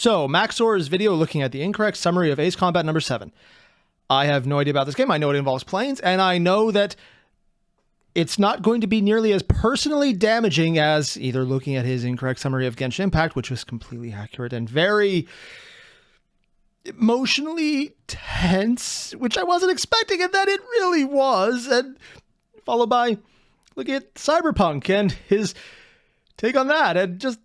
So, Mak0r's video looking at the incorrect summary of Ace Combat number 7. I have no idea about this game. I know it involves planes, and I know that it's not going to be nearly as personally damaging as either looking at his incorrect summary of Genshin Impact, which was completely accurate and very emotionally tense, which I wasn't expecting, and that it really was, and followed by looking at Cyberpunk and his take on that, and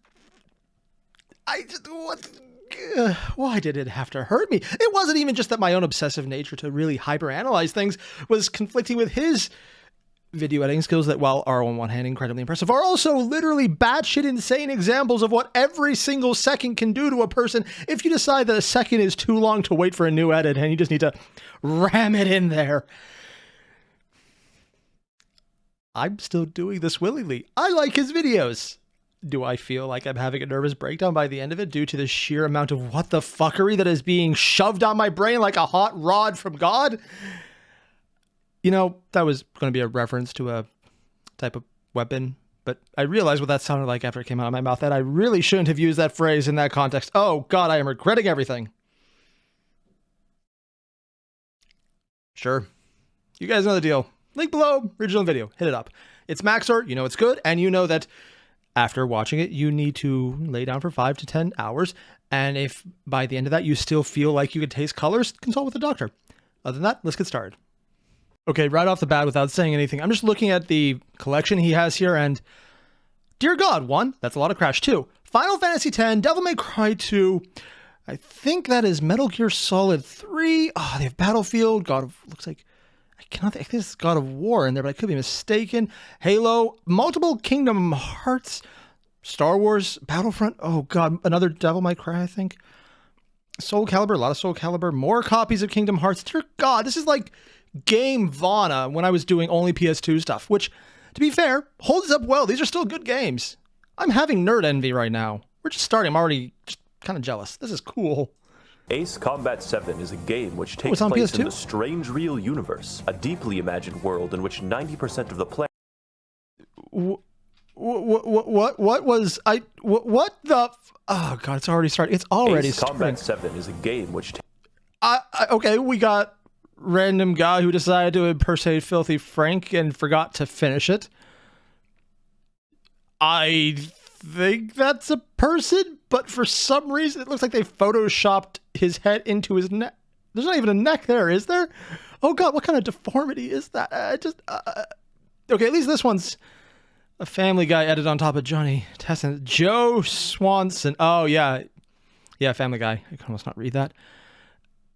why did it have to hurt me? It wasn't even just that my own obsessive nature to really hyperanalyze things was conflicting with his video editing skills that, while are on one hand incredibly impressive, are also literally batshit insane examples of what every single second can do to a person if you decide that a second is too long to wait for a new edit and you just need to ram it in there. I'm still doing this willingly. I like his videos. Do I feel like I'm having a nervous breakdown by the end of it due to the sheer amount of what the fuckery that is being shoved on my brain like a hot rod from God? You know, that was going to be a reference to a type of weapon, but I realized what that sounded like after it came out of my mouth, that I really shouldn't have used that phrase in that context. Oh God, I am regretting everything. Sure. You guys know the deal. Link below, original video, hit it up. It's Mak0r, you know it's good, and you know that after watching it, you need to lay down for 5 to 10 hours, and if by the end of that you still feel like you could taste colors, consult with a doctor. Other than that, let's get started. Okay, right off the bat, without saying anything, I'm just looking at the collection he has here, and dear God, 1, that's a lot of Crash. 2, Final Fantasy X, Devil May Cry 2, I think that is Metal Gear Solid 3, oh, they have Battlefield, looks like, I think this is God of War in there, but I could be mistaken, Halo, multiple Kingdom Hearts, Star Wars, Battlefront, oh God, another Devil May Cry, I think, Soul Calibur, a lot of Soul Calibur, more copies of Kingdom Hearts, dear God, this is like Game Vana when I was doing only PS2 stuff, which, to be fair, holds up well. These are still good games. I'm having nerd envy right now. We're just starting. I'm already just kind of jealous. This is cool. Ace Combat 7 is a game which takes place in the strange real universe, a deeply imagined world in which 90% of the planet... What the... Oh God, it's already starting. It's already starting. Ace Combat 7 is a game which... Okay, we got random guy who decided to impersonate Filthy Frank and forgot to finish it. I think that's a person, but for some reason it looks like they photoshopped his head into his neck. There's not even a neck there, is there? Oh God, what kind of deformity is that? Okay, at least this one's a Family Guy edit on top of Johnny Tesson. Joe Swanson. Oh yeah, Family Guy. I can almost not read that.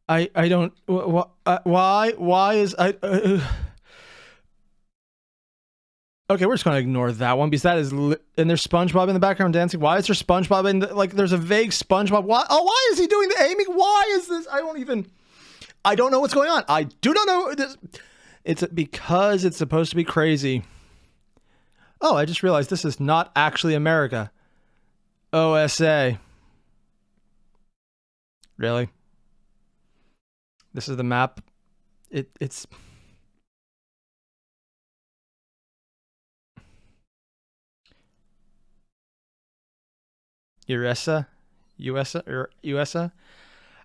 I don't, why is, okay, we're just going to ignore that one because that is, and there's SpongeBob in the background dancing. Why is there SpongeBob in the, like, there's a vague SpongeBob. Why is he doing the aiming? Why is this? I don't know what's going on. I do not know this. It's because it's supposed to be crazy. Oh, I just realized this is not actually America. OSA. Really? This is the map. It's... USA?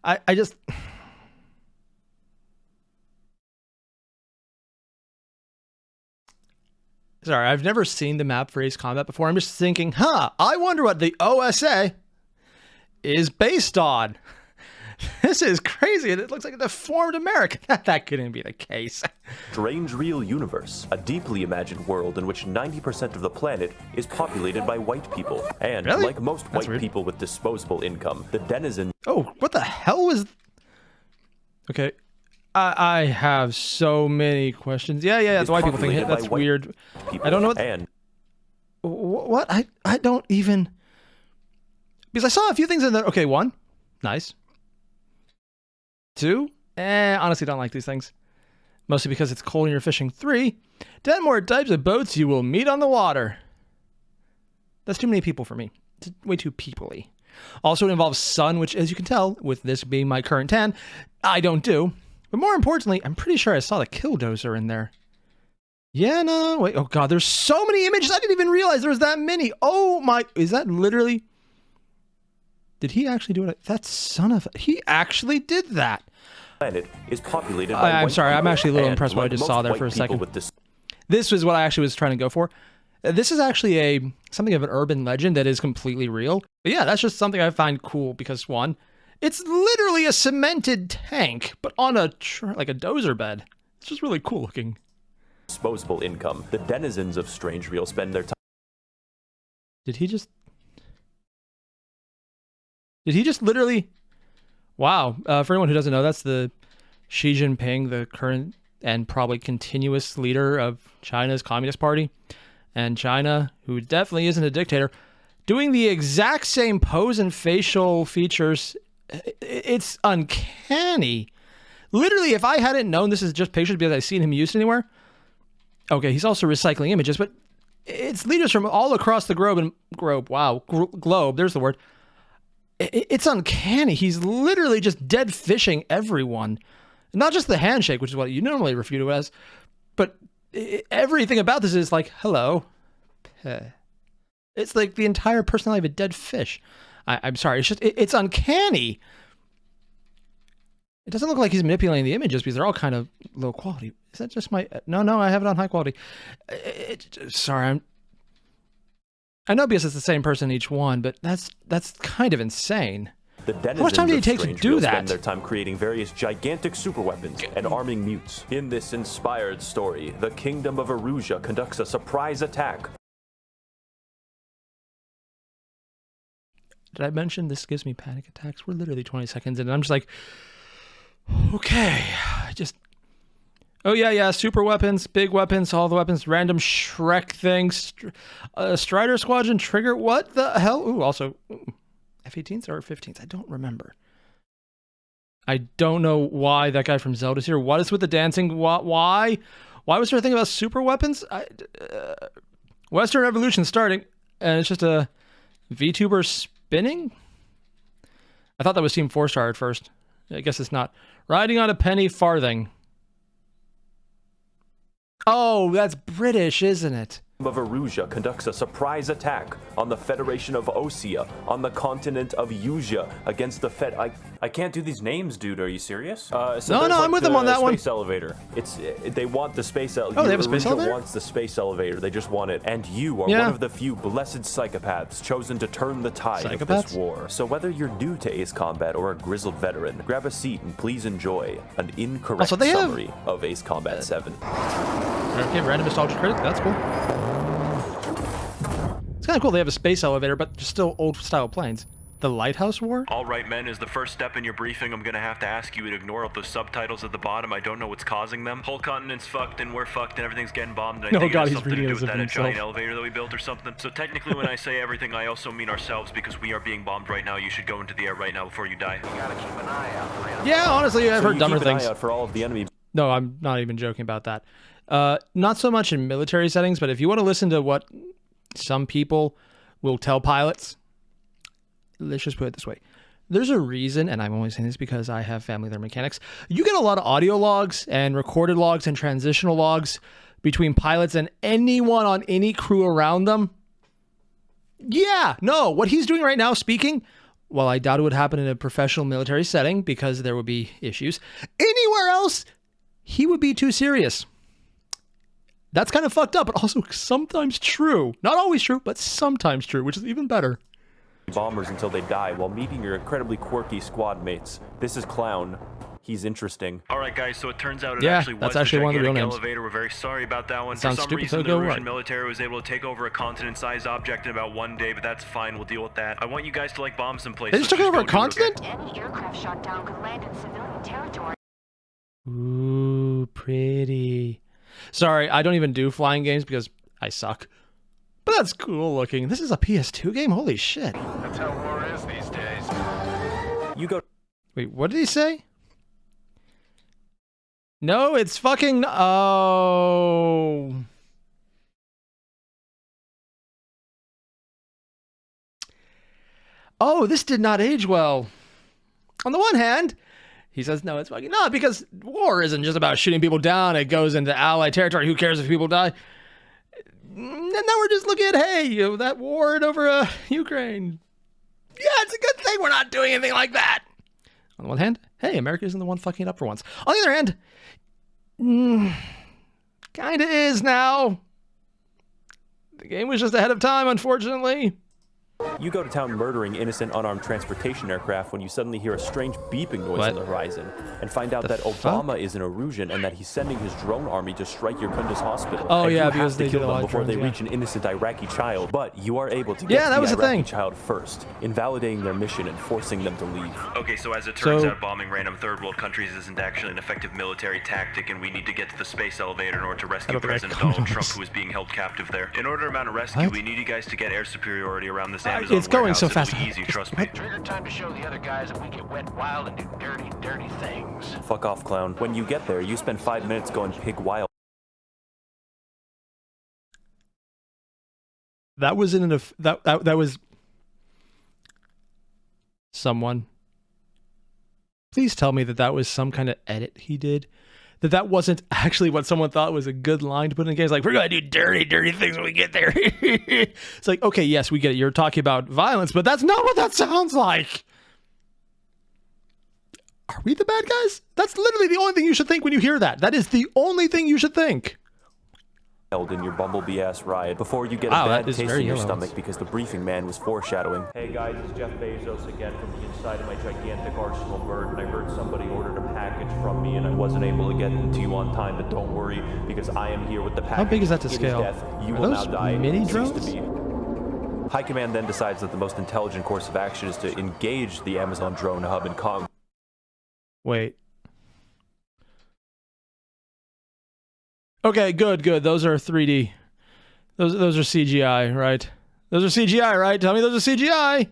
I just... Sorry, I've never seen the map for Ace Combat before. I'm just thinking, I wonder what the OSA is based on. This is crazy, and it looks like a deformed America. That couldn't be the case. Strange real universe, a deeply imagined world in which 90% of the planet is populated by white people. And really? Like most white people with disposable income, the denizen... Oh, what the hell was... Okay, I have so many questions. Yeah, the white people thing. That's weird. I don't know what... And... What? I don't even... Because I saw a few things in there. Okay, 1, nice. 2, honestly don't like these things. Mostly because it's cold and you're fishing. 3, 10 more types of boats you will meet on the water. That's too many people for me. It's way too people-y. Also, it involves sun, which, as you can tell, with this being my current tan, I don't do. But more importantly, I'm pretty sure I saw the Killdozer in there. Yeah, no, wait, oh God, there's so many images, I didn't even realize there was that many. Oh my, is that literally... Did he actually do it? That son of... He actually did that. Planet is populated by I'm sorry. I'm actually a little and impressed by what I just saw there for a second. This was what I actually was trying to go for. This is actually something of an urban legend that is completely real. But yeah, that's just something I find cool because, one, it's literally a cemented tank, but on a like a dozer bed. It's just really cool looking. Disposable income. The denizens of Strange Real spend their time. Did he just literally... Wow. For anyone who doesn't know, that's the Xi Jinping, the current and probably continuous leader of China's Communist Party. And China, who definitely isn't a dictator, doing the exact same pose and facial features. It's uncanny. Literally, if I hadn't known this is just pictures because I've seen him used anywhere. Okay, he's also recycling images, but it's leaders from all across the globe, there's the word. It's uncanny. He's literally just dead fishing everyone. Not just the handshake, which is what you normally refer to as, but everything about this is like, hello. It's like the entire personality of a dead fish. I'm sorry. It's uncanny. It doesn't look like he's manipulating the images because they're all kind of low quality. Is that just my... No, I have it on high quality. Sorry, I know because it's the same person in each one, but that's kind of insane. How much time did it take to do that? Spend their time creating various gigantic superweapons and arming mutes. In this inspired story, the Kingdom of Airier conducts a surprise attack. Did I mention this gives me panic attacks? We're literally 20 seconds in, and I'm just like, okay, oh yeah, super weapons, big weapons, all the weapons, random Shrek things, Strider Squadron, Trigger, what the hell? Ooh, also, F-18s or F-15s? I don't remember. I don't know why that guy from Zelda's here. What is with the dancing? Why was there a thing about super weapons? Western Revolution starting, and it's just a VTuber spinning? I thought that was Team 4-star at first. I guess it's not. Riding on a penny farthing. Oh, that's British, isn't it? Of Airier conducts a surprise attack on the Federation of Osea on the continent of Usia against the I can't do these names, dude. Are you serious? So no, I'm with them on that one. Space elevator. They want the space elevator. Oh, they have a space elevator? Wants the space elevator. They just want it. And you are one of the few blessed psychopaths chosen to turn the tide of this war. So whether you're new to Ace Combat or a grizzled veteran, grab a seat and please enjoy an incorrect summary of Ace Combat 7. Okay, random nostalgia critic. That's cool. It's kind of cool they have a space elevator, but just still old-style planes. The Lighthouse War? All right, men, as the first step in your briefing, I'm gonna have to ask you to ignore all those subtitles at the bottom. I don't know what's causing them. Whole continent's fucked, and we're fucked, and everything's getting bombed, and I think it has something to do with that giant elevator that we built or something. So technically, when I say everything, I also mean ourselves, because we are being bombed right now. You should go into the air right now before you die. You gotta keep an eye out, man. Yeah, honestly, I've heard dumber things. Keep an eye out for all of the enemy. No, I'm not even joking about that. Not so much in military settings, but if you want to listen to what some people will tell pilots, let's just put it this way. There's a reason, and I'm only saying this because I have family that are mechanics. You get a lot of audio logs and recorded logs and transitional logs between pilots and anyone on any crew around them. Yeah, no, what he's doing right now, speaking, while I doubt it would happen in a professional military setting because there would be issues, anywhere else, he would be too serious. That's kind of fucked up, but also sometimes true. Not always true, but sometimes true, which is even better. Bombers until they die while meeting your incredibly quirky squad mates. This is Clown. He's interesting. All right, guys, so it turns out that's actually one of the real names. Elevator. We're very sorry about that one. Sounds For some stupid, reason, so the go Russian right. military was able to take over a continent-sized object in about 1 day, but that's fine. We'll deal with that. I want you guys to, bomb some places. They just took over a continent? Any aircraft shot down could land in civilian territory. Ooh, pretty. Sorry, I don't even do flying games because I suck. But that's cool looking. This is a PS2 game? Holy shit. That's how war is these days. You go. Wait, what did he say? No, it's fucking... Oh. Oh, this did not age well. On the one hand, he says, no, it's fucking not, because war isn't just about shooting people down. It goes into allied territory. Who cares if people die? And now we're just looking at, hey, that war over Ukraine. it's a good thing we're not doing anything like that. On the one hand, hey, America isn't the one fucking it up for once. On the other hand, kinda is now. The game was just ahead of time, unfortunately. You go to town murdering innocent unarmed transportation aircraft when you suddenly hear a strange beeping noise on the horizon and find out that Obama is an Erusian and that he's sending his drone army to strike your Kunduz hospital. Oh and yeah, you because have they to kill did a them lot of before drones, they reach an innocent Iraqi child. But you are able to get that to was the the thing. Iraqi child first, invalidating their mission and forcing them to leave. Okay, so as it turns out, bombing random third world countries isn't actually an effective military tactic, and we need to get to the space elevator in order to rescue President Donald Trump, who is being held captive there. In order to mount a rescue, we need you guys to get air superiority around this Amazon it's going so fast. It'll be easy, trust me. Trigger time to show the other guys that we get wet wild and do dirty, dirty things. Fuck off, clown. When you get there, you spend 5 minutes going pig wild. That was that was someone. Please tell me that was some kind of edit he did. That wasn't actually what someone thought was a good line to put in the game. It's like, we're going to do dirty, dirty things when we get there. It's like, okay, yes, we get it. You're talking about violence, but that's not what that sounds like. Are we the bad guys? That's literally the only thing you should think when you hear that. That is the only thing you should think. In your bumblebee ass ride before you get a bad taste in your stomach because the briefing man was foreshadowing. Hey guys, it's Jeff Bezos again from the inside of my gigantic arsenal bird, and I heard somebody ordered a package from me and I wasn't able to get it to you on time, but don't worry because I am here with the package. How big is that to scale? You Are will those now die. mini drones? High Command then decides that the most intelligent course of action is to engage the Amazon drone hub in Kong. Wait. Okay, good. Those are 3D. Those are CGI, right? Those are CGI, right? Tell me those are CGI.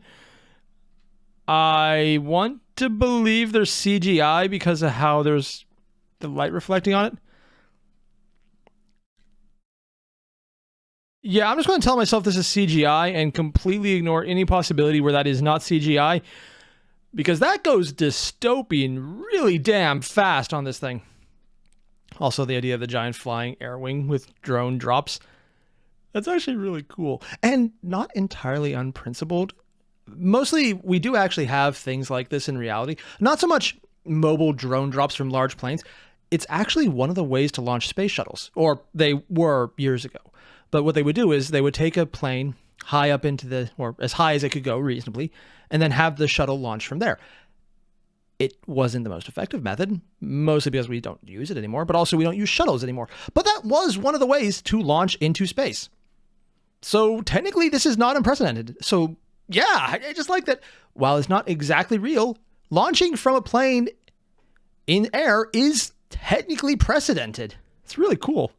I want to believe they're CGI because of how there's the light reflecting on it. Yeah, I'm just going to tell myself this is CGI and completely ignore any possibility where that is not CGI, because that goes dystopian really damn fast on this thing. Also, the idea of the giant flying air wing with drone drops. That's actually really cool. And not entirely unprincipled. Mostly, we do actually have things like this in reality. Not so much mobile drone drops from large planes. It's actually one of the ways to launch space shuttles. Or they were years ago. But what they would do is they would take a plane high up into the, or as high as it could go reasonably, and then have the shuttle launch from there. It wasn't the most effective method, mostly because we don't use it anymore, but also we don't use shuttles anymore. But that was one of the ways to launch into space. So technically, this is not unprecedented. So yeah, I just like that while it's not exactly real, launching from a plane in air is technically precedented. It's really cool.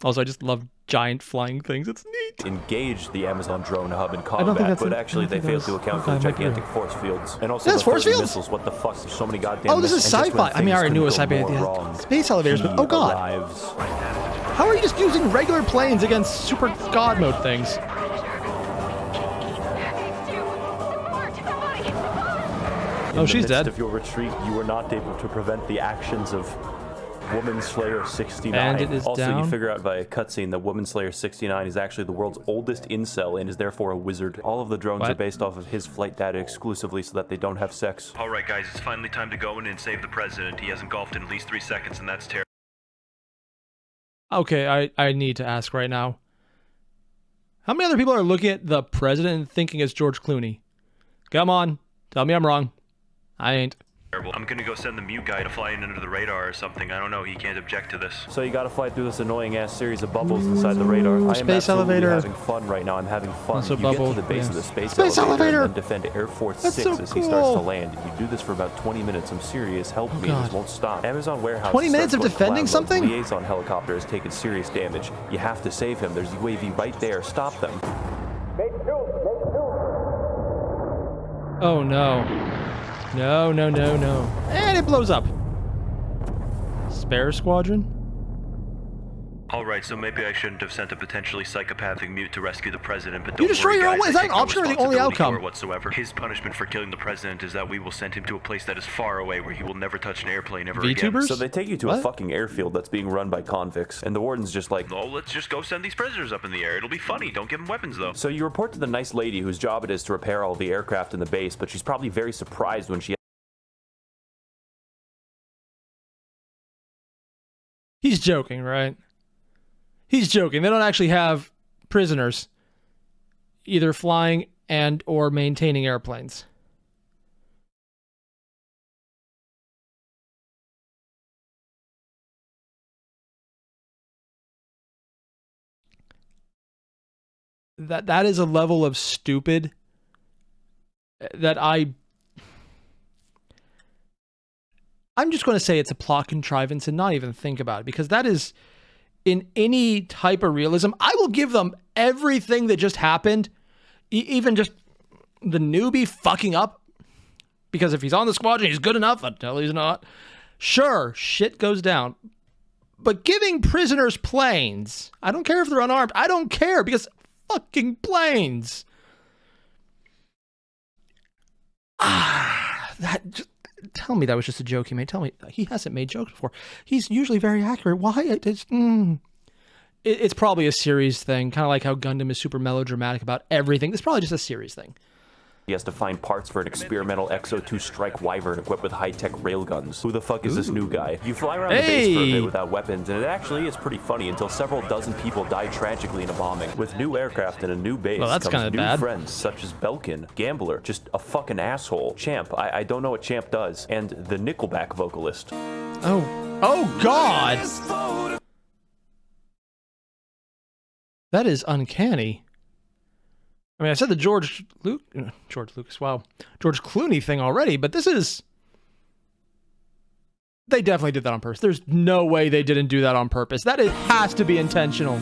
Also, I just love giant flying things. It's neat. Engage the Amazon drone hub in combat, but actually they failed to account for the gigantic force fields. And also the force fields? Missiles. What the fuck? There's so many goddamn Oh, this is sci-fi. I mean, I already knew it was sci-fi. Space elevators, but oh god. How are you just using regular planes against super god mode things? Oh, she's dead. In the midst of your retreat, you were not able to prevent the actions of Woman Slayer 69. And it is also, down. you figure out via cutscene that Woman Slayer 69 is actually the world's oldest incel and is therefore a wizard. All of the drones are based off of his flight data exclusively so that they don't have sex. Alright guys, it's finally time to go in and save the president. He hasn't golfed in at least 3 seconds and that's terrible. Okay, I need to ask right now. How many other people are looking at the president and thinking it's George Clooney? Come on, tell me I'm wrong. I ain't. I'm gonna go send the mute guy to fly in under the radar or something. I don't know, he can't object to this. So you gotta fly through this annoying ass series of bubbles inside the radar. I am space elevator. having fun right now. I'm having fun. Also You bubble, get to the base of the space elevator and then defend Air Force That's 6 so as he starts to cool. land. You do this for about 20 minutes. I'm serious. Help me. God. This won't stop. Amazon warehouse. 20 minutes of starts going defending clown mode. something? Liaison helicopter has taken serious damage. You have to save him. There's UAV right there. Stop them. Oh no. No. And it blows up. Spare squadron? Alright, so maybe I shouldn't have sent a potentially psychopathic mute to rescue the president, but don't you destroy worry, your own guys, way. Is that an option or the only outcome? Whatsoever. His punishment for killing the president is that we will send him to a place that is far away where he will never touch an airplane ever again. VTubers? So they take you to a fucking airfield that's being run by convicts, and the warden's just like, oh, let's just go send these prisoners up in the air. It'll be funny. Don't give them weapons, though. So you report to the nice lady whose job it is to repair all the aircraft in the base, but she's probably very surprised when she... He's joking, right? He's joking. They don't actually have prisoners either flying and or maintaining airplanes. That is a level of stupid that I'm just going to say it's a plot contrivance and not even think about it, because that is, in any type of realism, I will give them everything that just happened, even just the newbie fucking up, because if he's on the squadron, he's good enough until he's not. Sure, shit goes down. But giving prisoners planes, I don't care if they're unarmed, I don't care, because fucking planes. Tell me that was just a joke he made. Tell me he hasn't made jokes before. He's usually very accurate. Why? It's probably a series thing, kind of like how Gundam is super melodramatic about everything. It's probably just a series thing. He has to find parts for an experimental XO2 strike wyvern equipped with high-tech railguns. Who the fuck is this new guy? You fly around the base for a bit without weapons, and it actually is pretty funny until several dozen people die tragically in a bombing. With new aircraft and a new base comes new friends, such as Belkin, Gambler, just a fucking asshole, Champ, I don't know what Champ does, and the Nickelback vocalist. Oh God! That is uncanny. I mean, I said the George Clooney thing already, but this is... They definitely did that on purpose. There's no way they didn't do that on purpose. That has to be intentional.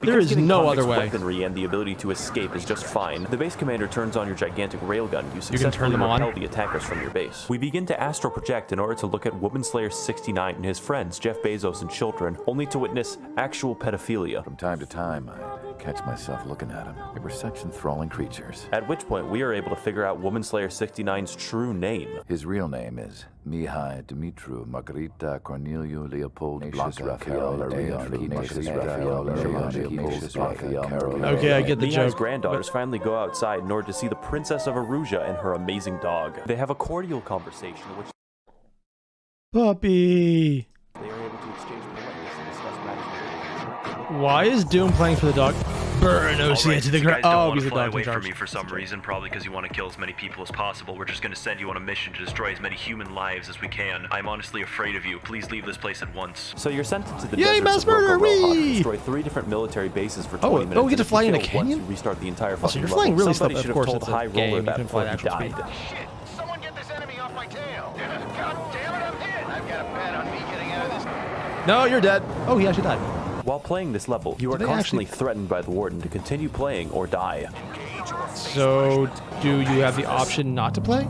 There is no other way. Weaponry and the ability to escape is just fine. The base commander turns on your gigantic railgun. You can turn them on. Repel the attackers from your base. We begin to astral project in order to look at Woman Slayer 69 and his friends, Jeff Bezos and children, only to witness actual pedophilia. From time to time, I'd catch myself looking at them. They were such enthralling creatures. At which point, we are able to figure out Woman Slayer 69's true name. His real name is Mihai Dumitru Margarita Corneliu Leopold Blaka Raphael Okay, I get the Mihai's joke. granddaughters finally go outside in order to see the Princess of Aruja and her amazing dog. They have a cordial conversation in which Puppy. they are able to exchange politeness and discuss matters. Why is Doom playing for the dog? Burn OC to the ground. Oh, he's a dog away from me for some reason, probably because you want to kill as many people as possible. We're just going to send you on a mission to destroy as many human lives as we can. I'm honestly afraid of you. Please leave this place at once. So you're sent into the Yay, mass murder! destroy 3 different military bases for 20 minutes. Oh, we get to fly in a canyon? You restart the entire Oh, so you're flying really slow. Of course, it's High a game. Roller You that can fly at actual died. speed. Shit! Someone get this enemy off my tail! God damn it, I'm hit! I've got a bet on me getting out of this. No, you're dead. Oh, he actually died. While playing this level, you are constantly threatened by the warden to continue playing or die. So, do you have the option not to play?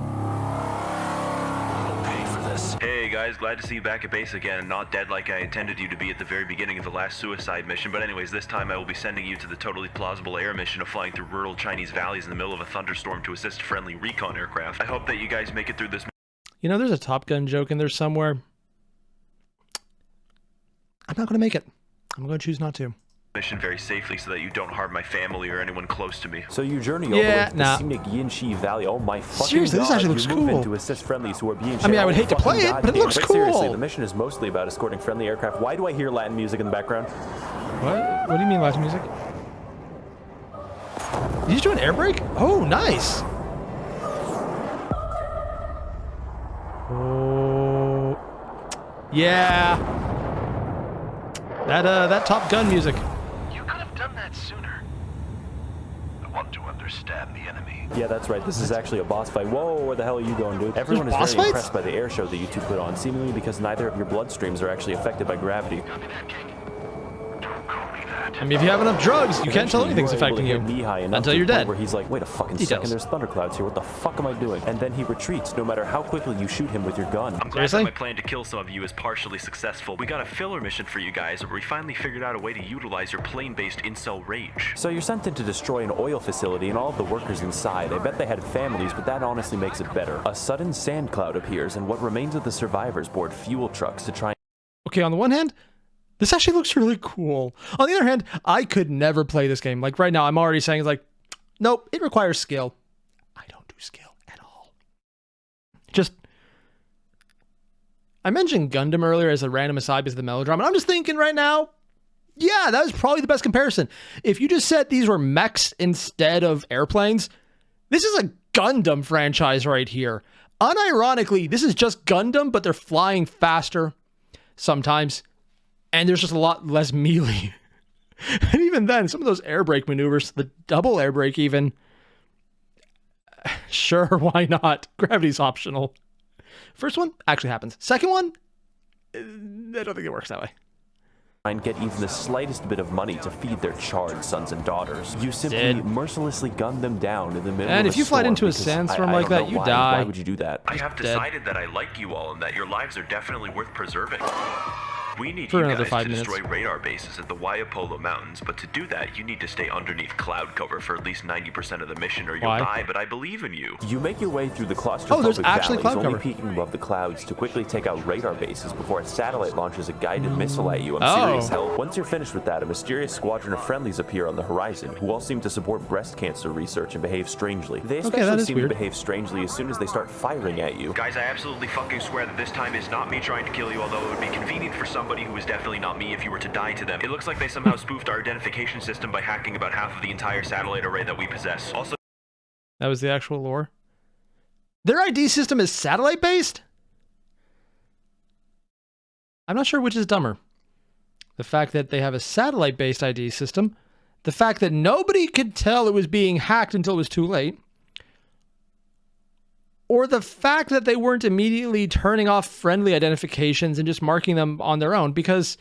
Hey guys, glad to see you back at base again. Not dead like I intended you to be at the very beginning of the last suicide mission, but anyways, this time I will be sending you to the totally plausible air mission of flying through rural Chinese valleys in the middle of a thunderstorm to assist friendly recon aircraft. I hope that you guys make it through this. You know, there's a Top Gun joke in there somewhere. I'm not going to make it. I'm going to choose not to. Mission very safely so that you don't harm my family or anyone close to me. So you journey all the way to the scenic Yinshi Valley. Oh my fucking Seriously, God. this actually looks you move cool. in to assist friendlies who are being I mean, I would hate to play it, but it looks cool. Seriously, the mission is mostly about escorting friendly aircraft. Why do I hear Latin music in the background? What? What do you mean Latin music? Did you do an air brake? Oh, nice. Oh. Yeah. That Top Gun music. You could have done that sooner. I want to understand the enemy. Yeah, that's right. This is actually a boss fight. Whoa, where the hell are you going, dude? Everyone is very impressed by the air show that you two put on, seemingly because neither of your bloodstreams are actually affected by gravity. Copy that, King. Don't call me that. I mean, if you have enough drugs, you can't tell anything's affecting you until you're dead. Where he's like, wait a fucking second, there's thunderclouds here. What the fuck am I doing? And then he retreats, no matter how quickly you shoot him with your gun. I'm glad that my plan to kill some of you is partially successful. We got a filler mission for you guys, where we finally figured out a way to utilize your plane-based incel rage. So you're sent in to destroy an oil facility and all of the workers inside. I bet they had families, but that honestly makes it better. A sudden sand cloud appears, and what remains of the survivors board fuel trucks to try. Okay, on the one hand, this actually looks really cool. On the other hand, I could never play this game. Like right now, I'm already saying, like, nope, it requires skill. I don't do skill at all. Just, I mentioned Gundam earlier as a random aside because of the melodrama. And I'm just thinking right now, yeah, that was probably the best comparison. If you just said these were mechs instead of airplanes, this is a Gundam franchise right here. Unironically, this is just Gundam, but they're flying faster sometimes. And there's just a lot less melee. And even then, some of those air brake maneuvers, the double air brake even, sure, why not? Gravity's optional. First one actually happens. Second one, I don't think it works that way. And get even the slightest bit of money to feed their charred sons and daughters. You simply mercilessly gun them down in the middle of And if you fly into a sandstorm like that, you die. Why would you do that? I have decided that I like you all and that your lives are definitely worth preserving. We need for you another guys 5 to minutes. destroy radar bases at the Waiapolo Mountains, but to do that, you need to stay underneath cloud cover for at least 90% of the mission or you'll die, but I believe in you. You make your way through the claustrophobic there's actually valleys, cloud only cover. peeking above the clouds to quickly take out radar bases before a satellite launches a guided missile at you. I'm serious help. Once you're finished with that, a mysterious squadron of friendlies appear on the horizon, who all seem to support breast cancer research and behave strangely. They especially seem to behave strangely as soon as they start firing at you. Guys, I absolutely fucking swear that this time is not me trying to kill you, although it would be convenient for somebody who is definitely not me if you were to die to them. It looks like they somehow spoofed our identification system by hacking about half of the entire satellite array that we possess. Also, that was the actual lore. Their ID system is satellite based? I'm not sure which is dumber. The fact that they have a satellite based ID system, the fact that nobody could tell it was being hacked until it was too late, or the fact that they weren't immediately turning off friendly identifications and just marking them on their own, because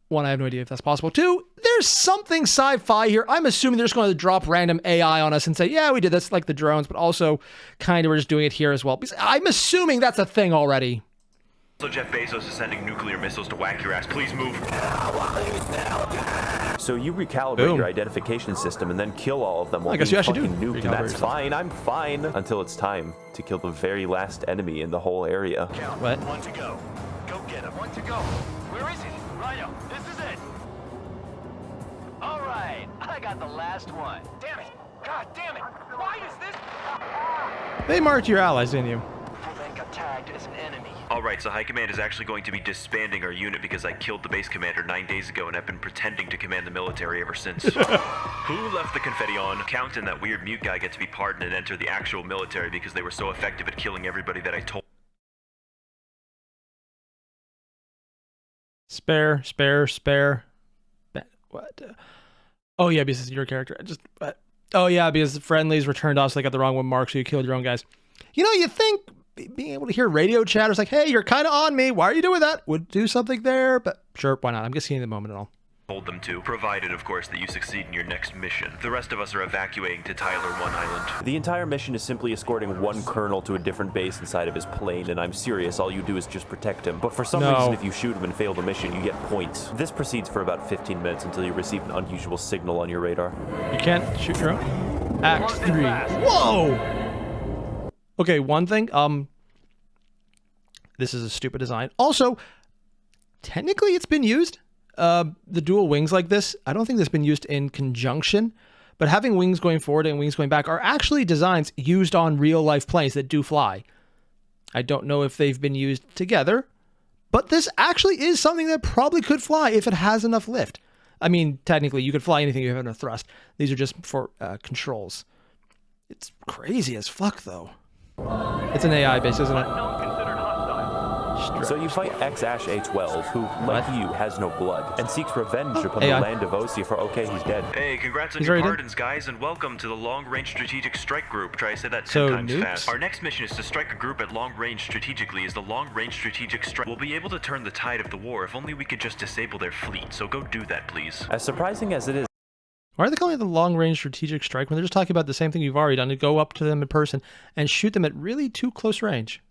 one, I have no idea if that's possible. Two, there's something sci-fi here. I'm assuming they're just going to drop random AI on us and say, yeah, we did this, like the drones, but also kind of we're just doing it here as well. Because I'm assuming that's a thing already. So Jeff Bezos is sending nuclear missiles to whack your ass. Please move. So you recalibrate your identification system and then kill all of them while being fucking nuked, and that's fine. I'm fine until it's time to kill the very last enemy in the whole area. What? One to go. Go get him. One to go. Where is he? Rhino, this is it. All right, I got the last one. Damn it. God damn it. Why is this? They marked your allies, didn't you? Who then got tagged as an enemy. Alright, so High Command is actually going to be disbanding our unit because I killed the base commander 9 days ago and have been pretending to command the military ever since. Who left the confetti on? Count and that weird mute guy get to be pardoned and enter the actual military because they were so effective at killing everybody that I told. Spare. What? Oh yeah, because it's your character. Oh yeah, because the friendlies were turned off, so they got the wrong one marked, so you killed your own guys. You know, you think being able to hear radio chatters like, hey, you're kind of on me, why are you doing that? Would do something there, but sure, why not? I'm just seeing the moment and all. Told them to, provided, of course, that you succeed in your next mission. The rest of us are evacuating to Tyler 1 Island. The entire mission is simply escorting one colonel to a different base inside of his plane, and I'm serious, all you do is just protect him. But for some reason, if you shoot him and fail the mission, you get points. This proceeds for about 15 minutes until you receive an unusual signal on your radar. You can't shoot your own? Act 3. Whoa! Okay, one thing, this is a stupid design. Also, technically it's been used. The dual wings like this, I don't think this has been used in conjunction, but having wings going forward and wings going back are actually designs used on real life planes that do fly. I don't know if they've been used together, but this actually is something that probably could fly if it has enough lift. I mean, technically you could fly anything you have enough thrust. These are just for controls. It's crazy as fuck though. It's an AI base, isn't it? So you fight X-A12, who, like you, has no blood, and seeks revenge upon the land of Osea for he's dead. Hey, congrats on your pardons, guys, and welcome to the Long-Range Strategic Strike Group. Try to say that 10 times fast. Our next mission is to strike a group at long range strategically as the Long-Range Strategic Strike. We'll be able to turn the tide of the war if only we could just disable their fleet, so go do that, please. As surprising as it is, why are they calling it the long-range strategic strike when they're just talking about the same thing you've already done, to go up to them in person and shoot them at really too close range?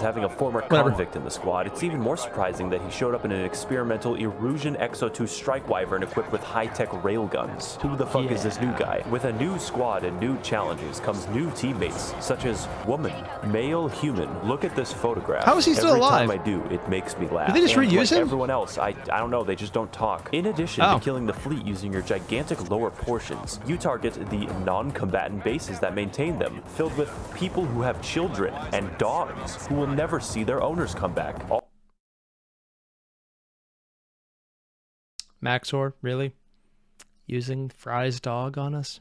Having a former convict in the squad, it's even more surprising that he showed up in an experimental Erusian Exo-2 strike wyvern equipped with high-tech railguns. Who the fuck is this new guy? With a new squad and new challenges comes new teammates, such as woman, male, human. Look at this photograph. How is he still alive? Every time I do, it makes me laugh. Did they just reuse him? Everyone else, I don't know, they just don't talk. In addition to killing the fleet using your gigantic lower portions, you target the non-combatant bases that maintain them, filled with people who have children and dogs who will never see their owners come back. Mak0r, really? Using Fry's dog on us?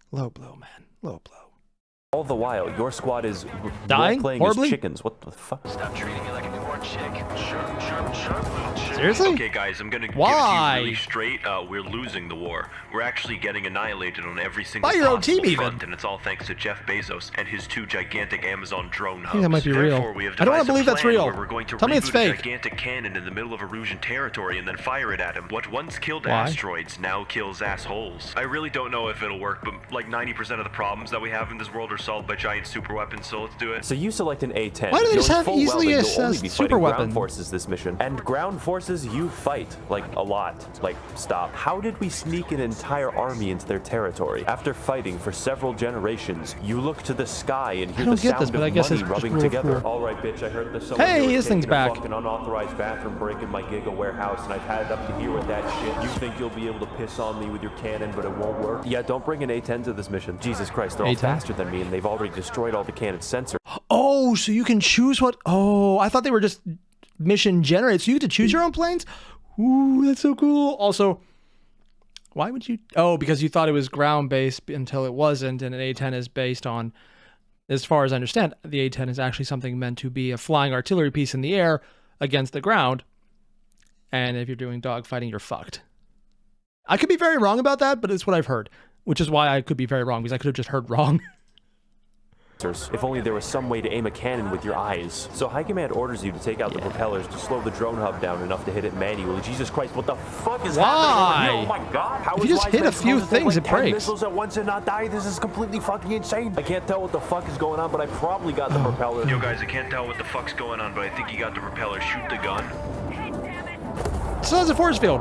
Low blow, man. Low blow. All the while, your squad is dying playing horribly? as chickens. What the fuck? Stop treating me like a newborn chick. Chirp, little chick. Seriously? Okay, guys, I'm gonna give it to you really straight. We're losing the war. We're actually getting annihilated on every single by your own team, front, even. And it's all thanks to Jeff Bezos and his 2 gigantic Amazon drone hubs. I think that might be real. We have I don't want to believe devised a that's plan real. where we're going to Tell me it's reboot fake. a gigantic cannon in the middle of Erusian territory and then fire it at him. What once killed asteroids now kills assholes. I really don't know if it'll work, but like 90% of the problems that we have in this world are solved by giant super weapons, so let's do it. So you select an A10. Why do they just have knowing full easily well that you'll only assessed be super fighting weapon? ground forces this mission. And ground forces you fight, like, a lot. Like, stop. How did we sneak an entire army into their territory? After fighting for several generations, you look to the sky and hear the sound of money rubbing together. All right, bitch, I heard that someone this thing's back. a fucking unauthorized bathroom break in my Giga warehouse, and I've had it up to here with that shit. You think you'll be able to piss on me with your cannon, but it won't work? Yeah, don't bring an A10 to this mission. Jesus Christ, they're all faster than me, and they've already destroyed all the cannon's sensors. Oh, so you can choose what... Oh, I thought they were just mission generated. So you get to choose your own planes? Ooh, that's so cool. Also, why would you... Oh, because you thought it was ground-based until it wasn't, and an A10 is based on... As far as I understand, the A10 is actually something meant to be a flying artillery piece in the air against the ground. And if you're doing dogfighting, you're fucked. I could be very wrong about that, but it's what I've heard. Which is why I could be very wrong, because I could have just heard wrong. If only there was some way to aim a cannon with your eyes. So High Command orders you to take out the propellers to slow the drone hub down enough to hit it manually. Jesus Christ, what the fuck is happening? Oh my god! How if you just hit a few things, it breaks. Missiles at once and not die. This is completely fucking insane. I can't tell what the fuck is going on, but I probably got the propeller. Yo guys, I can't tell what the fuck's going on, but I think you got the propeller. Shoot the gun. So that's a force field.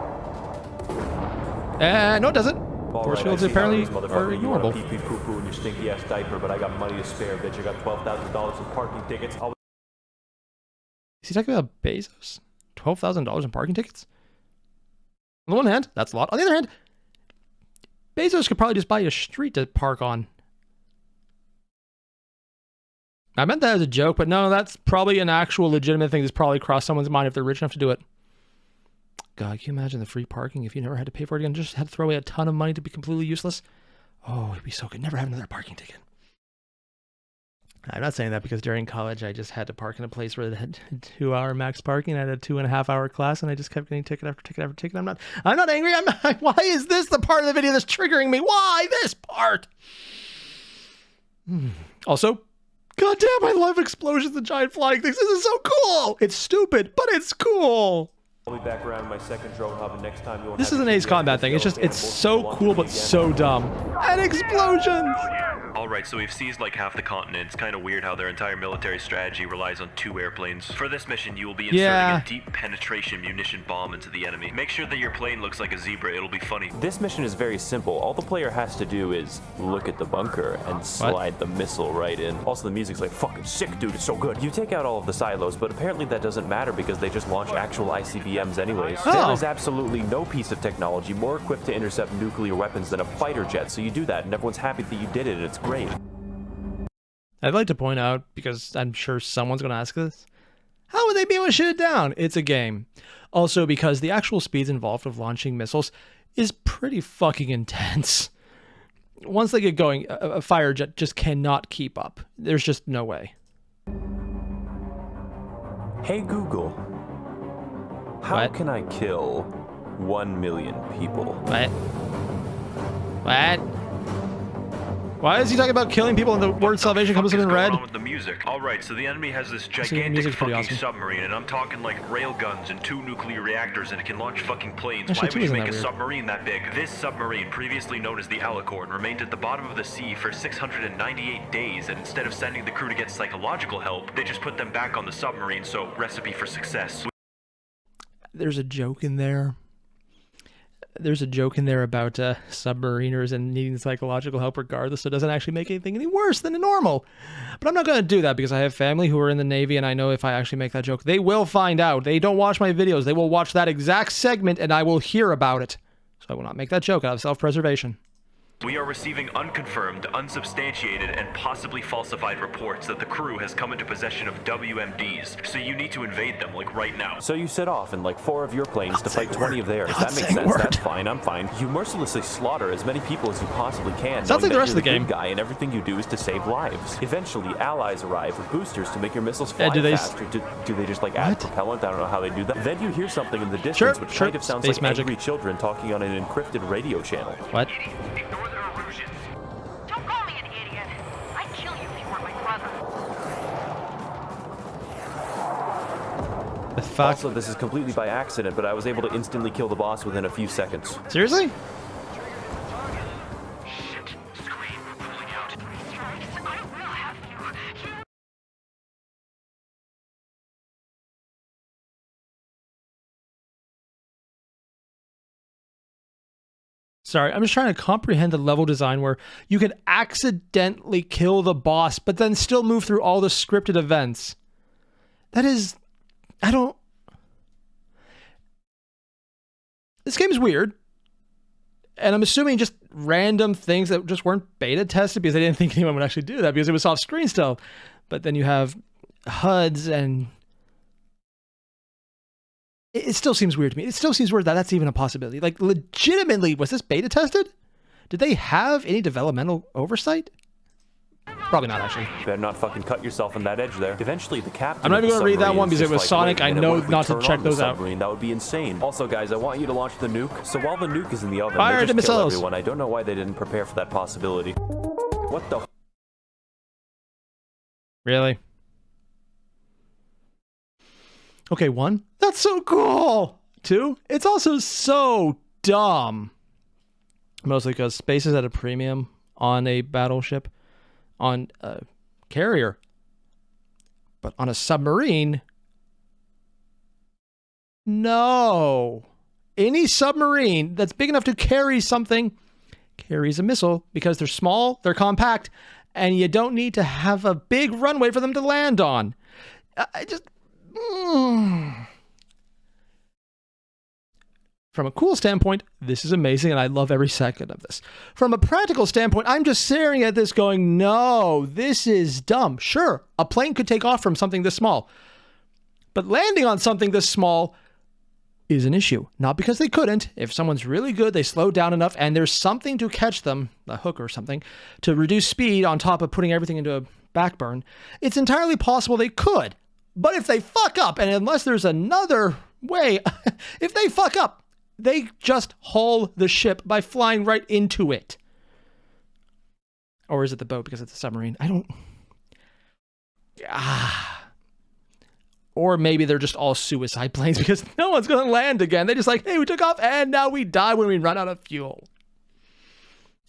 No, it doesn't. Force fields apparently are ignorable. You pee-poo in your stinky ass diaper, but I got money to spare, bitch. I got $12,000 in parking tickets. Is he talking about Bezos? $12,000 in parking tickets? On the one hand, that's a lot. On the other hand, Bezos could probably just buy a street to park on. I meant that as a joke, but no, that's probably an actual legitimate thing that's probably crossed someone's mind if they're rich enough to do it. God, can you imagine the free parking if you never had to pay for it again? Just had to throw away a ton of money to be completely useless? Oh, it'd be so good. Never have another parking ticket. I'm not saying that because during college, I just had to park in a place where they had 2-hour max parking. I had a 2.5-hour class, and I just kept getting ticket after ticket after ticket. I'm not angry. Why is this the part of the video that's triggering me? Why this part? Also, goddamn, I love explosions and giant flying things. This is so cool. It's stupid, but it's cool. I'll be back around my second drone hub, and next time you won't. This is an Ace Combat thing. It's just, it's so cool, but so dumb. And explosions! Alright, so we've seized like half the continent. It's kind of weird how their entire military strategy relies on 2 airplanes. For this mission, you will be inserting a deep penetration munition bomb into the enemy. Make sure that your plane looks like a zebra. It'll be funny. This mission is very simple. All the player has to do is look at the bunker and slide the missile right in. Also, the music's like fucking sick, dude. It's so good. You take out all of the silos, but apparently that doesn't matter because they just launch actual ICBMs anyways. There is absolutely no piece of technology more equipped to intercept nuclear weapons than a fighter jet, so you do that, and everyone's happy that you did it, and it's great. I'd like to point out, because I'm sure someone's going to ask this, how would they be able to shoot it down? It's a game. Also, because the actual speeds involved of launching missiles is pretty fucking intense. once they get going, a fire jet just cannot keep up. There's just no way. Hey Google, how can I kill 1 million people? What? What? Why is he talking about killing people and the word salvation comes up in red? With the music. All right, so the enemy has this gigantic fucking submarine, and I'm talking like rail guns and 2 nuclear reactors, and it can launch fucking planes. Actually, why would you make a submarine that big? This submarine, previously known as the Mak0r, remained at the bottom of the sea for 698 days, and instead of sending the crew to get psychological help, they just put them back on the submarine, so recipe for success. There's a joke in there. There's a joke in there about submariners and needing psychological help regardless, so it doesn't actually make anything any worse than normal. But I'm not going to do that because I have family who are in the Navy, and I know if I actually make that joke, they will find out. They don't watch my videos. They will watch that exact segment, and I will hear about it. So I will not make that joke out of self-preservation. We are receiving unconfirmed, unsubstantiated, and possibly falsified reports that the crew has come into possession of WMDs, so you need to invade them, like, right now. So you set off in, like, 4 of your planes to fight 20 of theirs. That makes sense. That's fine. I'm fine. You mercilessly slaughter as many people as you possibly can. Sounds like the rest of the game. Guy, and everything you do is to save lives. Eventually, allies arrive with boosters to make your missiles fly faster. Do they just, like, add propellant? I don't know how they do that. Then you hear something in the distance which kind of sounds like angry children talking on an encrypted radio channel. What? The fuck? Also, this is completely by accident, but I was able to instantly kill the boss within a few seconds. Seriously? Sorry, I'm just trying to comprehend the level design where you can accidentally kill the boss, but then still move through all the scripted events. That is... I don't... This game is weird. And I'm assuming just random things that just weren't beta tested because I didn't think anyone would actually do that because it was off screen still. But then you have HUDs and... It still seems weird to me. It still seems weird that that's even a possibility. Like, legitimately, was this beta tested? Did they have any developmental oversight? Probably not, actually. You better not fucking cut yourself on that edge there. Eventually, the captain... I'm not even going to read that one because it was Sonic. I know not to check those out. That would be insane. Also, guys, I want you to launch the nuke. So while the nuke is in the oven, fire they just kill missiles. everyone. I don't know why they didn't prepare for that possibility. What the... Really? Okay, 1, that's so cool. 2, it's also so dumb. Mostly because space is at a premium on a battleship, on a carrier. But on a submarine, no. Any submarine that's big enough to carry something carries a missile because they're small, they're compact, and you don't need to have a big runway for them to land on. I just... From a cool standpoint, this is amazing, and I love every second of this. From a practical standpoint, I'm just staring at this going, no, this is dumb. Sure, a plane could take off from something this small, but landing on something this small is an issue. Not because they couldn't. If someone's really good, they slow down enough, and there's something to catch them, a hook or something, to reduce speed on top of putting everything into a backburn. It's entirely possible they could. But if they fuck up, and unless there's another way, if they fuck up, they just hull the ship by flying right into it. Or is it the boat because it's a submarine? I don't... Or maybe they're just all suicide planes because no one's going to land again. They just like, hey, we took off and now we die when we run out of fuel.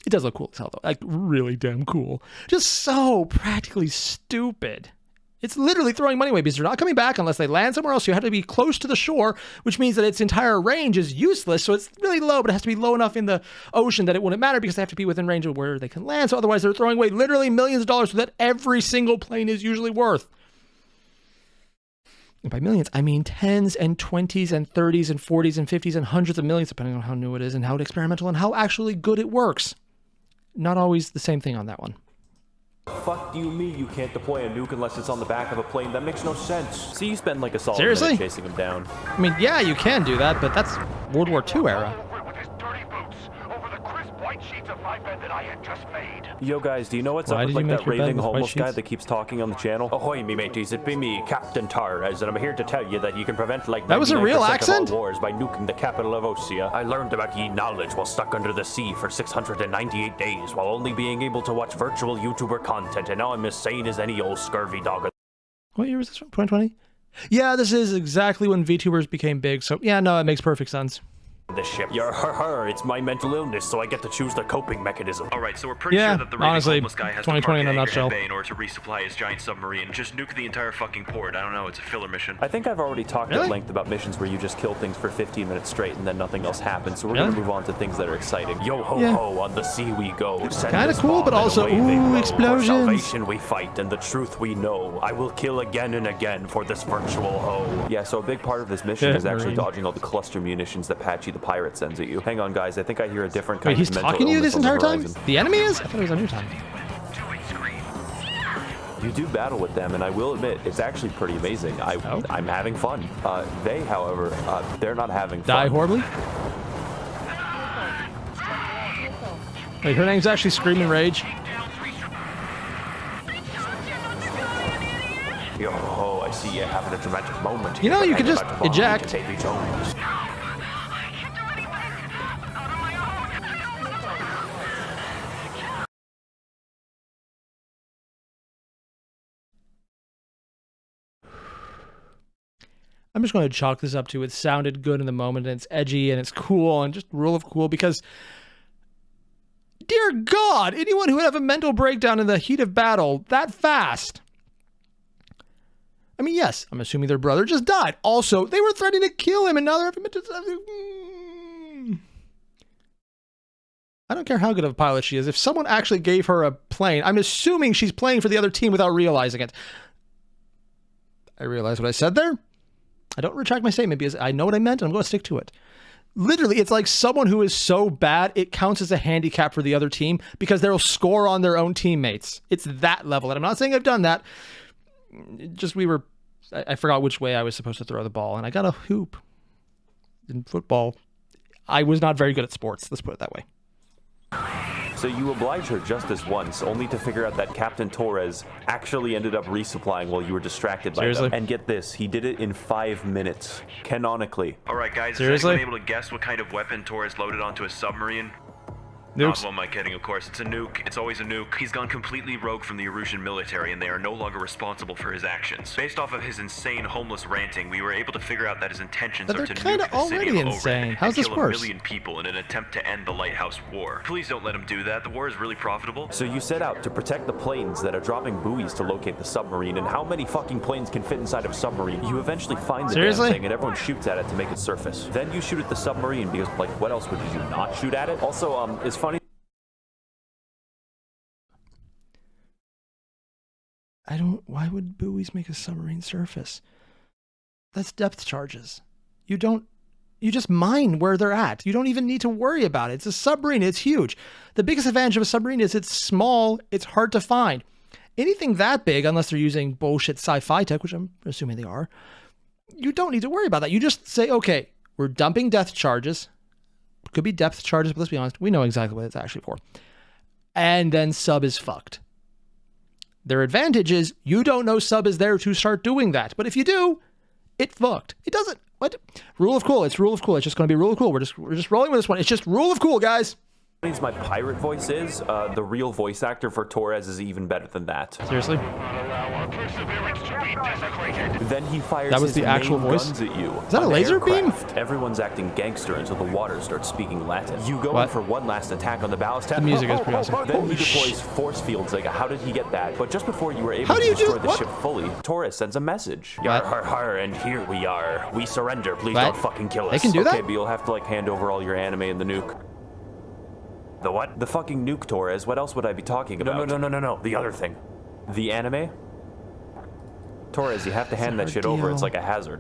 It does look cool as hell, though. Like, really damn cool. Just so practically stupid. It's literally throwing money away because they're not coming back unless they land somewhere else. You have to be close to the shore, which means that its entire range is useless. So it's really low, but it has to be low enough in the ocean that it wouldn't matter because they have to be within range of where they can land. So otherwise, they're throwing away literally millions of dollars that every single plane is usually worth. And by millions, I mean 10s and 20s and 30s and 40s and 50s and hundreds of millions, depending on how new it is and how experimental and how actually good it works. Not always the same thing on that one. Fuck do you mean you can't deploy a nuke unless it's on the back of a plane? That makes no sense. See, you spend like a solid minute chasing him down. I mean, yeah, you can do that, but that's World War II era. With his dirty boots over the crisp white sheets of my bed that I had just made. Yo guys, do you know what's Why up with did you like make that your bed raving with white homeless guy sheets? that keeps talking on the channel? Ahoy, me mateys, it be me, Captain Torres, and I'm here to tell you that you can prevent like That was a real 99% accent? of all wars by nuking the capital of Osea. I learned about ye knowledge while stuck under the sea for 698 days while only being able to watch virtual YouTuber content, and now I'm as sane as any old scurvy dog. What year was this from? 2020? Yeah, this is exactly when VTubers became big. So yeah, no, it makes perfect sense. The ship. It's my mental illness, so I get to choose the coping mechanism. Alright, so we're pretty Yeah, sure that the raving honestly, homeless guy has 2020 in a to park nutshell. Bay in order to resupply his giant submarine. Just nuke the entire fucking port. I don't know, it's a filler mission. I think I've already talked Really? at length about missions where you just kill things for 15 minutes straight and then nothing else happens, so we're Really? gonna move on to things that are exciting. Yo ho Yeah. ho, on the sea we go. Kinda cool, but also, ooh, explosions. For salvation we fight, and the truth we know. I will kill again and again for this virtual hoe. Yeah, so a big part of this mission Yeah, is actually Marine. dodging all the cluster munitions that Patchy the pirate sends at you. Hang on guys, I think I hear a different kind Wait, he's of mental talking to you illness this on the entire time? horizon. The enemy is? I thought it was on your time. You do battle with them, and I will admit, it's actually pretty amazing. I'm having fun. They, however, they're not having fun. Die horribly? Wait, her name's actually Screaming Rage. Yo ho, I see you having a dramatic moment. You know, here, you but could I'm just about to bond eject. to Davy Jones. I'm just going to chalk this up to it sounded good in the moment and it's edgy and it's cool and just rule of cool because, dear God, anyone who would have a mental breakdown in the heat of battle that fast. I mean, yes, I'm assuming their brother just died. Also, they were threatening to kill him and now they're having mental. I don't care how good of a pilot she is. If someone actually gave her a plane, I'm assuming she's playing for the other team without realizing it. I realize what I said there. I don't retract my statement because I know what I meant and I'm going to stick to it. Literally, it's like someone who is so bad, it counts as a handicap for the other team because they'll score on their own teammates. It's that level. And I'm not saying I've done that. Just I forgot which way I was supposed to throw the ball and I got a hoop in football. I was not very good at sports. Let's put it that way. So you oblige her just this once, only to figure out that Captain Torres actually ended up resupplying while you were distracted by Seriously? them. And get this, he did it in 5 minutes, canonically. Alright guys, Seriously? is anyone able to guess what kind of weapon Torres loaded onto a submarine? Nukes. Well, am I kidding? Of course, it's a nuke. It's always a nuke. He's gone completely rogue from the Erusian military, and they are no longer responsible for his actions. Based off of his insane homeless ranting, we were able to figure out that his intentions But are they're to kinda nuke the city already of insane. Oren How's and this kill worse? 1 million people in an attempt to end the Lighthouse War. Please don't let him do that. The war is really profitable. So you set out to protect the planes that are dropping buoys to locate the submarine, and how many fucking planes can fit inside of a submarine? You eventually find the Seriously? damn thing, and everyone shoots at it to make it surface. Then you shoot at the submarine, because, like, what else would you not shoot at it? Also, it's funny. Why would buoys make a submarine surface? That's depth charges. You just mine where they're at. You don't even need to worry about it. It's a submarine. It's huge. The biggest advantage of a submarine is it's small. It's hard to find. Anything that big, unless they're using bullshit sci-fi tech, which I'm assuming they are, you don't need to worry about that. You just say, okay, we're dumping depth charges. Could be depth charges, but let's be honest. We know exactly what it's actually for. And then sub is fucked. Their advantage is you don't know sub is there to start doing that. But if you do, it fucked. It doesn't. What? Rule of cool. It's rule of cool. It's just going to be rule of cool. We're just rolling with this one. It's just rule of cool, guys. As my pirate voice is, the real voice actor for Torres is even better than that. Seriously? Then he fires That was his the actual main voice? guns at you. Is that a on laser beam? aircraft. Everyone's acting gangster until the water starts speaking Latin. You go What? in for one last attack on the ballast tank. The music is pretty awesome. Then Holy he deploys force fields. Like, how did he get that? But just before you were able How do to you do- destroy the what? ship fully, Torres sends a message. What? Yar, har, har, and here we are. We surrender. Please What? don't fucking kill us. They can do okay, that? but you'll have to, like, hand over all your anime and the nuke. The what? The fucking nuke, Torres. What else would I be talking about? No. The other thing. The anime? Torres, you have to hand that shit over. It's like a hazard.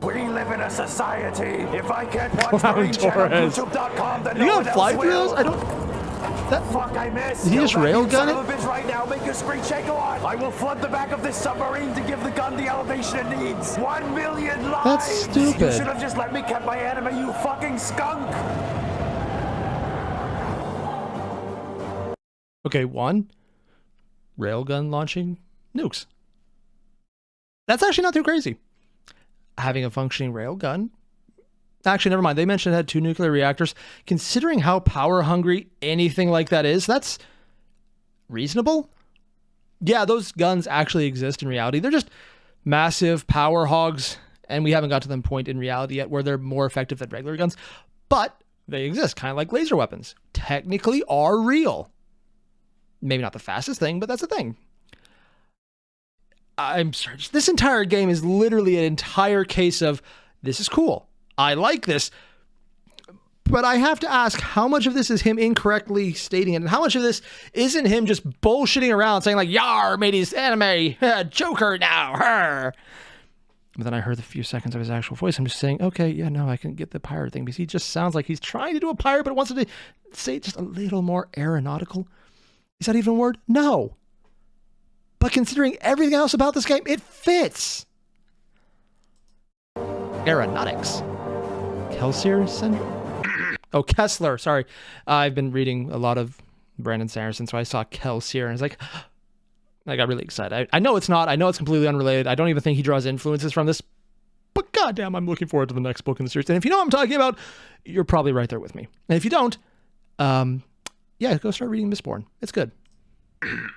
We live in a society. If I can't watch Wow, Marine Channel on Torres. YouTube.com, then You no gotta one fly else through will. those? I don't. That, Fuck, I missed. Did he just Kill that railgun son it? of a bitch right now. Make your screen shake a lot. I will flood the back of this submarine to give the gun the elevation it needs. 1 million lives. That's stupid. You should have just let me cut my anime, you fucking skunk. Okay, one, railgun launching nukes. That's actually not too crazy. Having a functioning railgun. Actually, never mind. They mentioned it had 2 nuclear reactors. Considering how power hungry anything like that is, that's reasonable. Yeah, those guns actually exist in reality. They're just massive power hogs, and we haven't got to the point in reality yet where they're more effective than regular guns, but they exist, kind of like laser weapons. Technically are real. Maybe not the fastest thing, but that's a thing. I'm sorry. This entire game is literally an entire case of, this is cool. I like this. But I have to ask, how much of this is him incorrectly stating it, and how much of this isn't him just bullshitting around saying like, "Yar, mateys, anime, Joker now, her." But then I heard the few seconds of his actual voice. I'm just saying, okay, yeah, no, I can get the pirate thing, because he just sounds like he's trying to do a pirate, but wants to say it just a little more aeronautical. Is that even a word? No. But considering everything else about this game, it fits. Aeronautics. KESSLER syndrome? Oh, KESSLER. Sorry. I've been reading a lot of Brandon Sanderson, so I saw KESSLER, and I was like, I got really excited. I know it's not. I know it's completely unrelated. I don't even think he draws influences from this. But goddamn, I'm looking forward to the next book in the series. And if you know what I'm talking about, you're probably right there with me. And if you don't, yeah, go start reading Mistborn. It's good.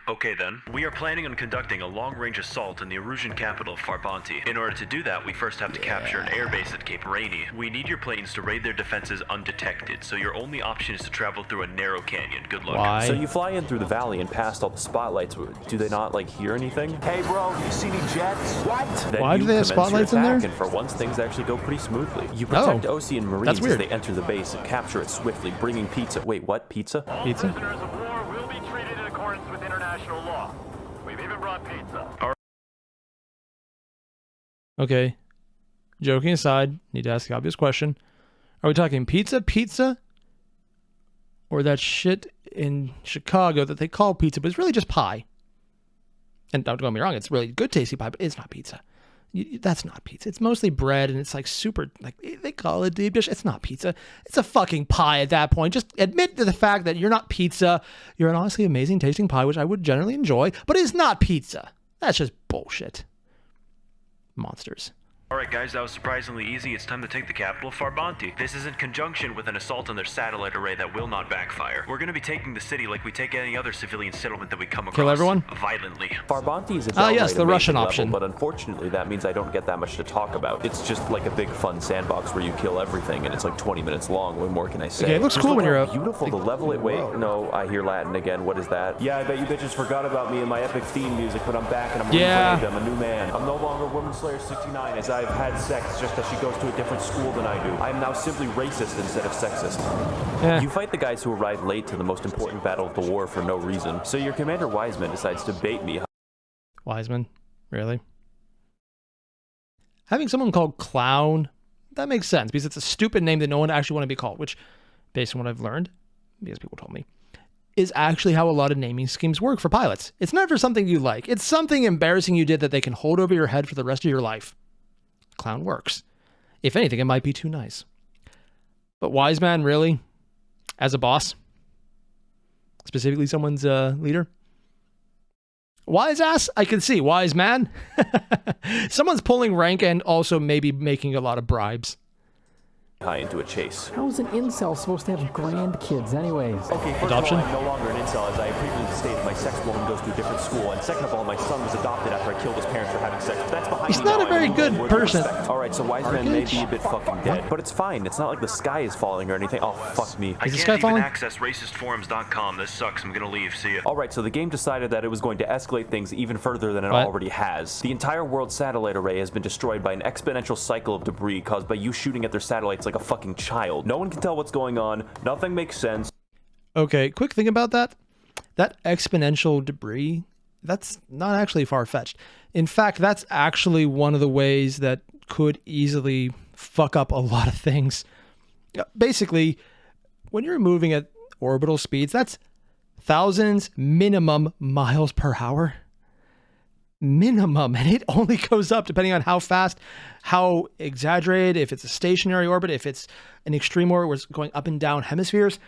Okay then, we are planning on conducting a long-range assault in the Erusian capital, Farbanti. In order to do that, we first have to capture an airbase at Cape Rainy. We need your planes to raid their defenses undetected, so your only option is to travel through a narrow canyon. Good luck. Why? So you fly in through the valley and past all the spotlights. Do they not, like, hear anything? Hey bro, you see any jets? What? Then Why do they have spotlights in there? And for once, things actually go pretty smoothly. You protect Osi and Marines as they enter the base and capture it swiftly, bringing pizza. Wait, what? Pizza? Pizza? Prisoners of war will be treated in accordance with international law. We've even brought pizza. Okay. Joking aside, need to ask the obvious question. Are we talking pizza? Or that shit in Chicago that they call pizza, but it's really just pie? And don't get me wrong, it's really good tasty pie, but it's not pizza. That's not pizza. It's mostly bread, and it's like super, like, they call it deep dish. It's not pizza. It's a fucking pie at that point. Just admit to the fact that you're not pizza. You're an honestly amazing tasting pie, which I would generally enjoy, but it's not pizza. That's just bullshit. Monsters. Alright guys, that was surprisingly easy. It's time to take the capital, Farbanti. This is in conjunction with an assault on their satellite array that will not backfire. We're going to be taking the city like we take any other civilian settlement that we come across. Kill everyone? Violently. Farbanti is a yes, the Russian level, option. but unfortunately that means I don't get that much to talk about. It's just like a big fun sandbox where you kill everything, and it's like 20 minutes long. What more can I say? Okay, it looks cool when you're up. Beautiful to level it. Wait, no, I hear Latin again. What is that? Yeah, I bet you bitches forgot about me and my epic theme music, but I'm back and I'm rebranded. I'm a new man. I'm no longer Woman Slayer 69 as I've had sex. Just that she goes to a different school than I do. I am now simply racist instead of sexist. Yeah. You fight the guys who arrive late to the most important battle of the war for no reason. So your commander Wiseman decides to bait me. Wiseman? Really? Having someone called Clown, that makes sense, because it's a stupid name that no one actually want to be called, which, based on what I've learned, because people told me, is actually how a lot of naming schemes work for pilots. It's never something you like. It's something embarrassing you did that they can hold over your head for the rest of your life. Clown works. If anything, it might be too nice. But Wise Man, really? As a boss? Specifically someone's leader? Wise ass? I can see. Wise man? Someone's pulling rank and also maybe making a lot of bribes. High into a chase. How is an incel supposed to have grandkids anyways? Okay, first Adoption? of all, I'm no longer an incel, as I previously stated. My sex woman goes to a different school, and second of all, my son was adopted after I killed his parents for having sex. But that's behind He's me not now, a very and good with person. respect. All right, so Wiseman may be a bit fucking dead, but it's fine. It's not like the sky is falling or anything. Oh, fuck me. I Is this can't guy even falling? access racistforums.com. This sucks. I'm gonna leave. See ya. All right, so the game decided that it was going to escalate things even further than it What? already has. The entire world's satellite array has been destroyed by an exponential cycle of debris caused by you shooting at their satellites like a fucking child. No one can tell what's going on. Nothing makes sense. Okay, quick thing about that. That exponential debris, that's not actually far-fetched. In fact, that's actually one of the ways that could easily fuck up a lot of things. Basically, when you're moving at orbital speeds, that's thousands minimum miles per hour. Minimum, and it only goes up depending on how fast, how exaggerated, if it's a stationary orbit, if it's an extreme orbit where it's going up and down hemispheres.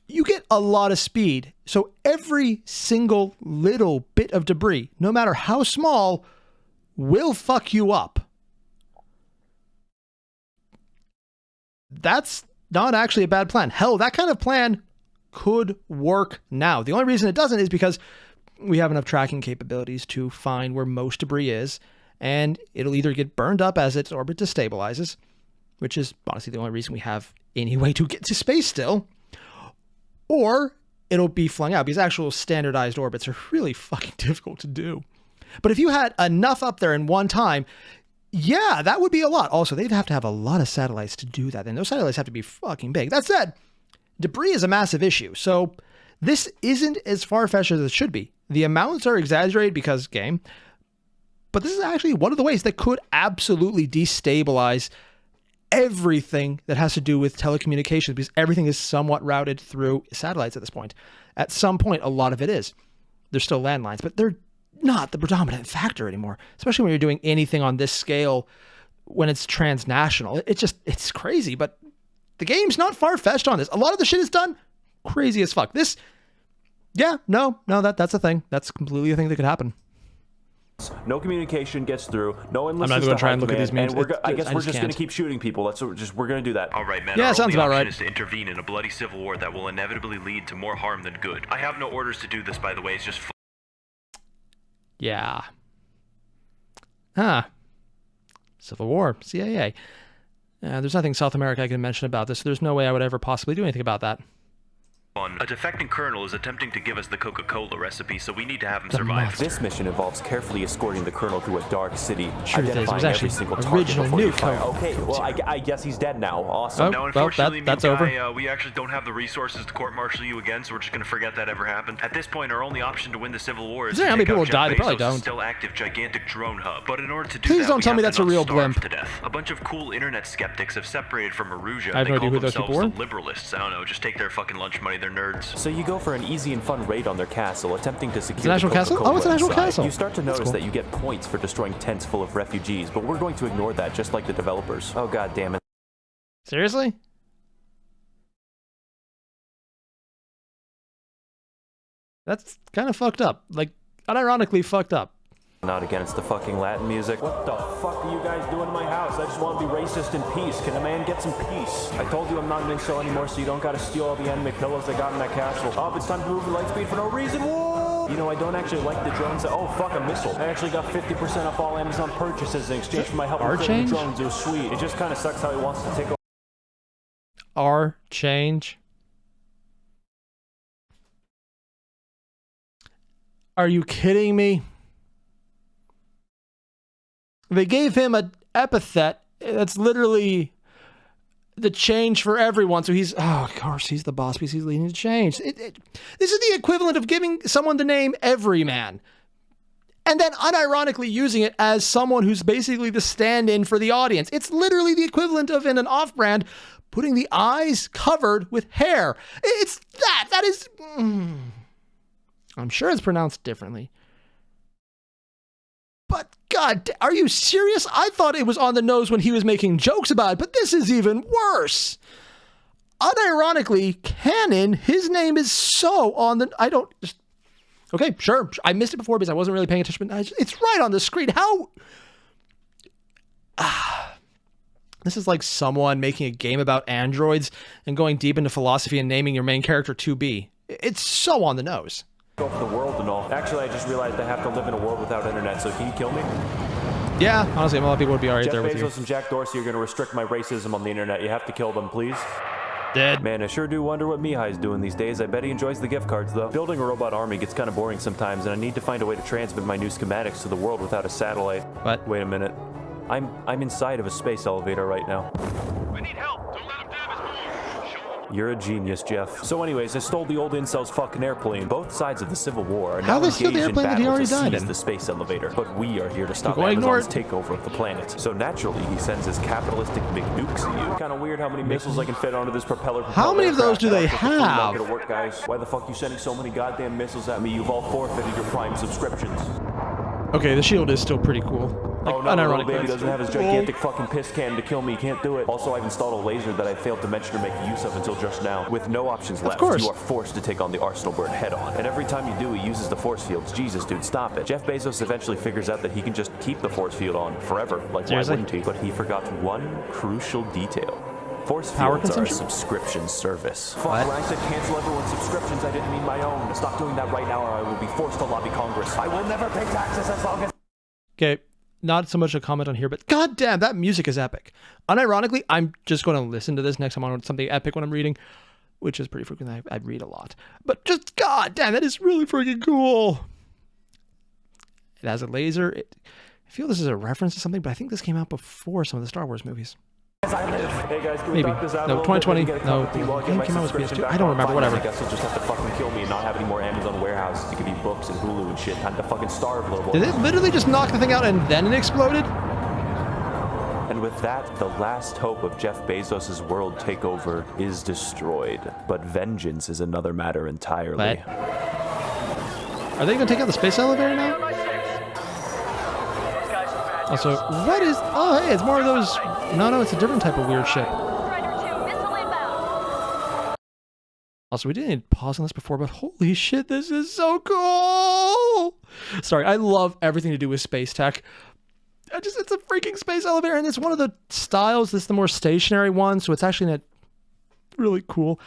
you get a lot of speed. So every single little bit of debris, no matter how small, will fuck you up. That's not actually a bad plan. Hell, that kind of plan could work now. The only reason it doesn't is because we have enough tracking capabilities to find where most debris is, and it'll either get burned up as its orbit destabilizes, which is honestly the only reason we have any way to get to space still, or it'll be flung out, because actual standardized orbits are really fucking difficult to do. But if you had enough up there in one time, yeah, that would be a lot. Also, they'd have to have a lot of satellites to do that, and those satellites have to be fucking big. That said, debris is a massive issue, so this isn't as far-fetched as it should be. The amounts are exaggerated because game, but this is actually one of the ways that could absolutely destabilize everything that has to do with telecommunications, because everything is somewhat routed through satellites at this point. At some point, a lot of it is. There's still landlines, but they're not the predominant factor anymore, especially when you're doing anything on this scale when it's transnational. It's crazy, but the game's not far-fetched on this. A lot of the shit is done crazy as fuck. This, yeah, no, that's a thing. That's completely a thing that could happen. No communication gets through. No one listens. I'm not going to try and look at these memes. I guess we're just going to keep shooting people. We're going to do that. All right, man. Yeah, our sounds only about option right. Is to intervene in a bloody civil war that will inevitably lead to more harm than good. I have no orders to do this, by the way. It's just. Yeah. Huh. Civil War, CAA. There's nothing South America I can mention about this. So there's no way I would ever possibly do anything about that. A defecting colonel is attempting to give us the Coca-Cola recipe, so we need to have him survive. This mission involves carefully escorting the colonel through a dark city, Truth is, it was identifying actually every single target original before you nuke. fire. Okay, well, I guess he's dead now. Awesome. Oh, No, well, unfortunately, that's new over. guy, we actually don't have the resources to court-martial you again, so we're just going to forget that ever happened. At this point, our only option to win the Civil War is Is there to how many take out people Jeff die? They probably Bezos' don't. still active gigantic drone hub. But in order to do Please that, don't we tell me have that's to a not real starve blimp. to death. A bunch of cool internet skeptics have separated from Aruja. I have They no idea call who those themselves people were. the liberalists. I don't know, just take their fucking lunch money, they're nerds. So you go for an easy and fun raid on their castle, attempting to secure It's an actual the castle? Coca-Cola Oh, it's an actual inside. castle. You start to That's notice cool. that you get points for destroying tents full of refugees, but we're going to ignore that just like the developers. Oh, god damn it. Seriously? That's kind of fucked up. Like, unironically fucked up. Not against the fucking Latin music. What the fuck are you guys doing in my house? I just want to be racist in peace. Can a man get some peace? I told you I'm not an incel anymore, so you don't gotta steal all the anime pillows I got in that castle. Oh, it's time to move at light speed for no reason. Whoa! You know, I don't actually like the drones. Oh, fuck, a missile. I actually got 50% off all Amazon purchases in exchange for my help with the drones. It was sweet. It just kind of sucks how he wants to take over. R change. Are you kidding me? They gave him an epithet that's literally the change for everyone. So he's, oh, of course, he's the boss because he's leading the change. This is the equivalent of giving someone the name Everyman. And then unironically using it as someone who's basically the stand-in for the audience. It's literally the equivalent of in an off-brand putting the eyes covered with hair. It's that. That is... I'm sure it's pronounced differently. But God, are you serious? I thought it was on the nose when he was making jokes about it, but this is even worse. Unironically, canon, his name is so on the... I don't... Just, okay, sure. I missed it before because I wasn't really paying attention, but it's right on the screen. How... This is like someone making a game about androids and going deep into philosophy and naming your main character 2B. It's so on the nose. Go for the world and all. Actually, I just realized I have to live in a world without internet, so can you kill me? Yeah, honestly, a lot of people would be alright Jeff there with you. Bezos and Jack Dorsey are going to restrict my racism on the internet. You have to kill them, please. Dead. Man, I sure do wonder what Mihai's doing these days. I bet he enjoys the gift cards, though. Building a robot army gets kind of boring sometimes, and I need to find a way to transmit my new schematics to the world without a satellite. What? Wait a minute. I'm inside of a space elevator right now. We need help. Don't let him damage me. You're a genius, Jeff. So anyways, I stole the old incel's fucking airplane. Both sides of the Civil War are How now they steal the engaged in airplane that he battle already to died seize in? the space elevator. But we are here to stop Go ignore Amazon's it. takeover of the planet. So naturally, he sends his capitalistic big nukes at you. Kind of weird how many missiles I can fit onto this propeller. How many of those do they It's not have? gonna work, guys. Why the fuck you sending so many goddamn missiles at me? You've all forfeited your Prime subscriptions. Okay, the shield is still pretty cool. Like, oh no, little baby doesn't have his gigantic fucking piss cannon to kill me. He can't do it. Also, I've installed a laser that I failed to mention or make use of until just now. With no options left, you are forced to take on the Arsenal bird head on. And every time you do, he uses the force fields. Jesus, dude, stop it. Jeff Bezos eventually figures out that he can just keep the force field on forever. Like, why wouldn't he? But he forgot one crucial detail. Force fields are a subscription service. Fuck, when I said cancel everyone's subscriptions, I didn't mean my own. Stop doing that right now or I will be forced to lobby Congress. I will never pay taxes as long as... Okay, not so much a comment on here, but goddamn, that music is epic. Unironically, I'm just going to listen to this next time on something epic when I'm reading, which is pretty frequent. I read a lot. But just goddamn, that is really freaking cool. It has a laser. I feel this is a reference to something, but I think this came out before some of the Star Wars movies. Hey guys, can we maybe. talk this out No, 2020. No, the game came out with PS2. I don't remember, whatever. I guess you'll just have to fucking kill me and not have any more Amazon warehouses to give you books and Hulu and shit. Time to fucking starve, little boy. Did it literally just knock the thing out and then it exploded? And with that, the last hope of Jeff Bezos' world takeover is destroyed. But vengeance is another matter entirely. What? Are they going to take out the space elevator now? Also, what is... Oh, hey, it's more of those... No, it's a different type of weird ship. Also, we didn't pause on this before, but holy shit, this is so cool! Sorry, I love everything to do with space tech. It's a freaking space elevator, and it's one of the styles that's the more stationary one, so it's actually really cool.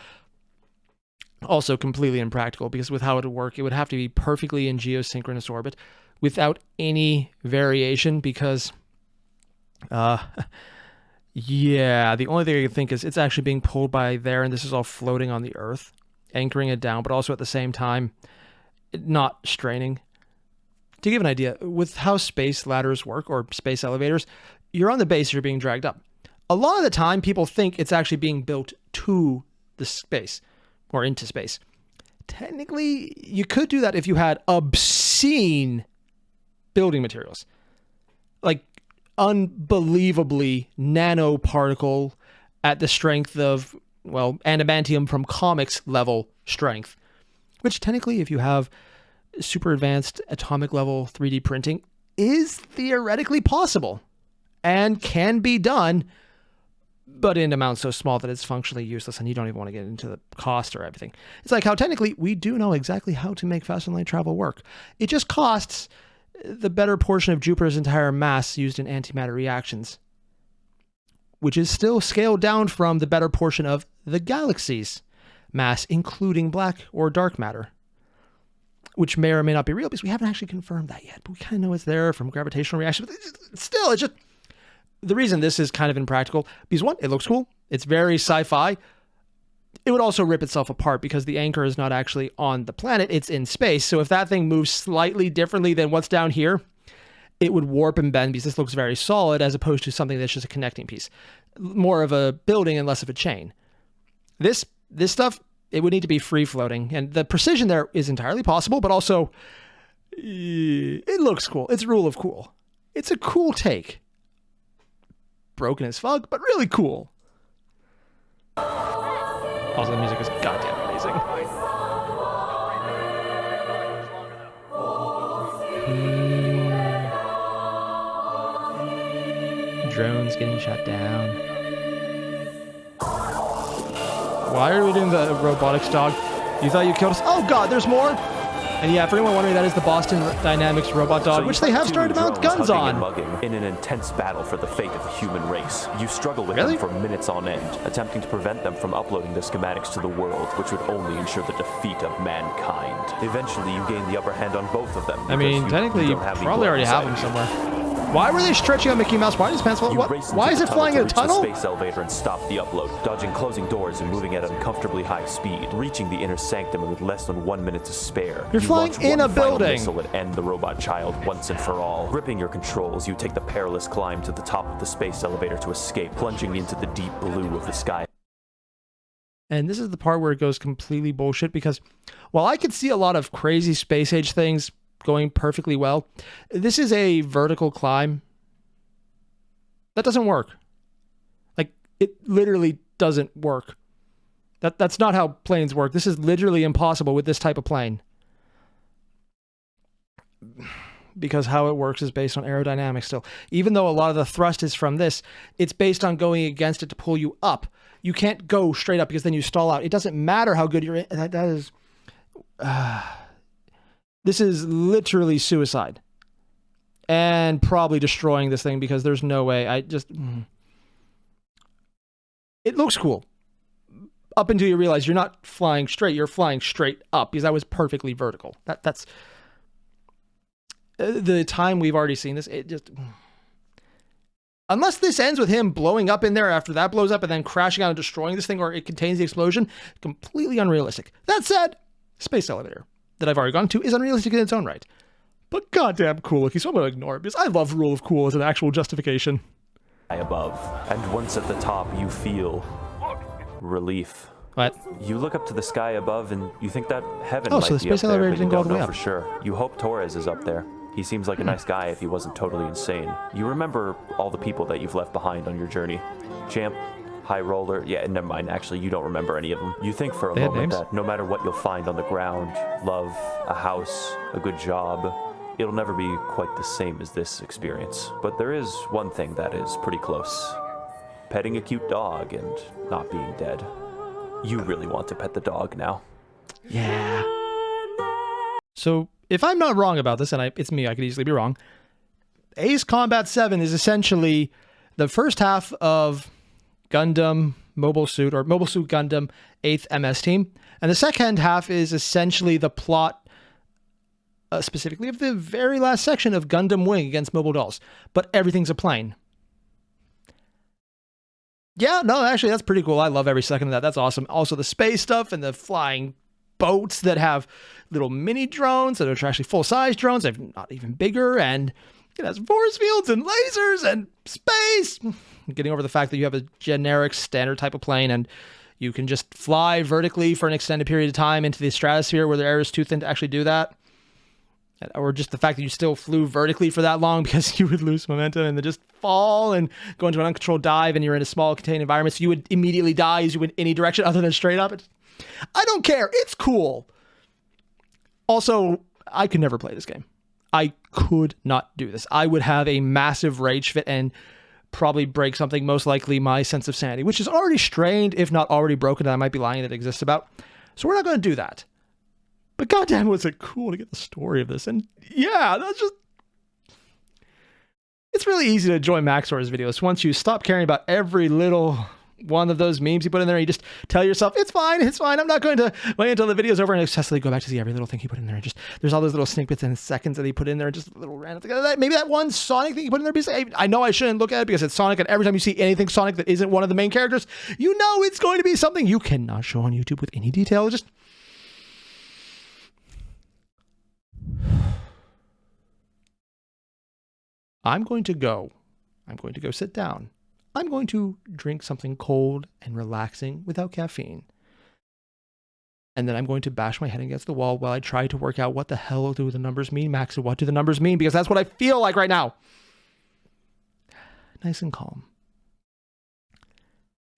Also, completely impractical, because with how it would work, it would have to be perfectly in geosynchronous orbit without any variation, because... yeah, the only thing I can think is it's actually being pulled by there, and this is all floating on the Earth, anchoring it down, but also at the same time, not straining. To give an idea, with how space ladders work, or space elevators, you're on the base, you're being dragged up. A lot of the time, people think it's actually being built to the space, or into space. Technically, you could do that if you had obscene building materials. Like, unbelievably nanoparticle at the strength of, well, adamantium from comics level strength, which technically, if you have super advanced atomic level 3D printing, is theoretically possible and can be done, but in amounts so small that it's functionally useless and you don't even want to get into the cost or everything. It's like how technically we do know exactly how to make faster light travel work. It just costs the better portion of Jupiter's entire mass used in antimatter reactions, which is still scaled down from the better portion of the galaxy's mass, including black or dark matter, which may or may not be real because we haven't actually confirmed that yet, but we kind of know it's there from gravitational reaction. But still, it's just... The reason this is kind of impractical, because one, it looks cool. It's very sci-fi. It would also rip itself apart because the anchor is not actually on the planet, it's in space. So if that thing moves slightly differently than what's down here, it would warp and bend because this looks very solid as opposed to something that's just a connecting piece. More of a building and less of a chain. This stuff, it would need to be free floating. And the precision there is entirely possible, but also it looks cool. It's rule of cool. It's a cool take. Broken as fuck, but really cool. Also, the music is goddamn amazing. Drones getting shot down. Why are we doing the robotics dog? You thought you killed us? Oh god, there's more! And yeah, for anyone wondering, that is the Boston Dynamics robot dog, which they have started to mount guns on. In an intense battle for the fate of the human race. You struggle with them for minutes on end, attempting to prevent them from uploading the schematics to the world, which would only ensure the defeat of mankind. Eventually, you gain the upper hand on both of them. I mean, technically, you probably already have them somewhere. Why were they stretching on Mickey Mouse? Why does pants fall? Why is it flying in a tunnel? Space elevator and stop the upload, dodging closing doors and moving at uncomfortably high speed, reaching the inner sanctum with less than 1 minute to spare. You're flying in a building. Missile would end the robot child once and for all. Gripping your controls, you take the perilous climb to the top of the space elevator to escape, plunging into the deep blue of the sky. And this is the part where it goes completely bullshit, because while I could see a lot of crazy space age things going perfectly well, this is a vertical climb. That doesn't work. Like, it literally doesn't work. That's not how planes work. This is literally impossible with this type of plane. because how it works is based on aerodynamics still. Even though a lot of the thrust is from this, it's based on going against it to pull you up. You can't go straight up because then you stall out. It doesn't matter how good you're in. That is... this is literally suicide. And probably destroying this thing because there's no way. It looks cool. Up until you realize you're not flying straight, you're flying straight up because that was perfectly vertical. That's the time we've already seen this. It just, unless this ends with him blowing up in there after that blows up and then crashing out and destroying this thing, or it contains the explosion, completely unrealistic. That said, space elevator that I've already gone to is unrealistic in its own right, but goddamn cool looking. So I'm gonna ignore it because I love rule of cool as an actual justification. Above, and once at the top, you feel relief. What? You look up to the sky above and you think that heaven Oh, might so the be up space there, elevator but you didn't go all don't the way know up. for sure. You hope Torres is up there. He seems like a nice guy if he wasn't totally insane. You remember all the people that you've left behind on your journey. Champ, High Roller, yeah, never mind, actually, you don't remember any of them. You think for a moment that no matter what you'll find on the ground, love, a house, a good job, it'll never be quite the same as this experience. But there is one thing that is pretty close. Petting a cute dog and not being dead. You really want to pet the dog now. Yeah. So, if I'm not wrong about this, and it's me, I could easily be wrong, Ace Combat 7 is essentially the first half of Gundam Mobile Suit, or Mobile Suit Gundam 8th MS Team, and the second half is essentially the plot, specifically of the very last section of Gundam Wing against Mobile Dolls, but everything's a plane. Yeah, no, actually, that's pretty cool. I love every second of that. That's awesome. Also, the space stuff and the flying boats that have little mini drones that are actually full-size drones. They're not even bigger, and it has force fields and lasers and space. Getting over the fact that you have a generic standard type of plane and you can just fly vertically for an extended period of time into the stratosphere where the air is too thin to actually do that. Or just the fact that you still flew vertically for that long because you would lose momentum and then just fall and go into an uncontrolled dive and you're in a small contained environment, so you would immediately die as you went any direction other than straight up. I don't care. It's cool. Also, I could never play this game. I could not do this. I would have a massive rage fit and probably break something, most likely my sense of sanity, which is already strained, if not already broken, that I might be lying that it exists about. So we're not going to do that. But goddamn, was it cool to get the story of this. And yeah, that's just... It's really easy to enjoy Mak0r's videos once you stop caring about every little one of those memes you put in there. You just tell yourself, it's fine. I'm not going to wait until the video's over and obsessively go back to see every little thing he put in there. And just, there's all those little snippets and seconds that he put in there, just little random things. Maybe that one Sonic thing he put in there, because I know I shouldn't look at it because it's Sonic, and every time you see anything Sonic that isn't one of the main characters, you know it's going to be something you cannot show on YouTube with any detail. Just... I'm going to go sit down. I'm going to drink something cold and relaxing without caffeine. And then I'm going to bash my head against the wall while I try to work out what the hell do the numbers mean, Max, or what do the numbers mean? Because that's what I feel like right now. Nice and calm.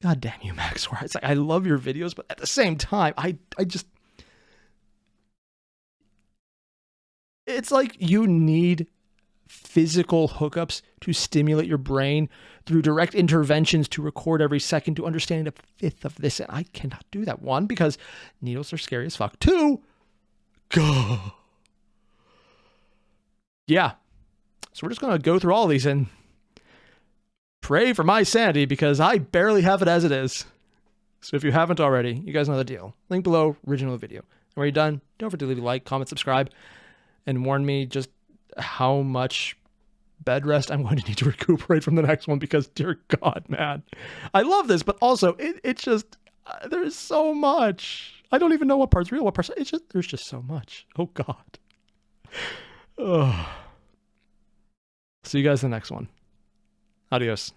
God damn you, Mak0r. It's like, I love your videos, but at the same time, I just... It's like you need physical hookups to stimulate your brain through direct interventions to record every second to understand a fifth of this. And I cannot do that. One, because needles are scary as fuck. Two, God. Yeah. So we're just going to go through all of these and pray for my sanity because I barely have it as it is. So if you haven't already, you guys know the deal. Link below, original video. And when you're done, don't forget to leave a like, comment, subscribe, and warn me just how much bed rest I'm going to need to recuperate from the next one, because dear God, man, I love this, but also it's just, there's so much. I don't even know what part's real, what part's, there's just so much. Oh God. Oh. See you guys in the next one. Adios.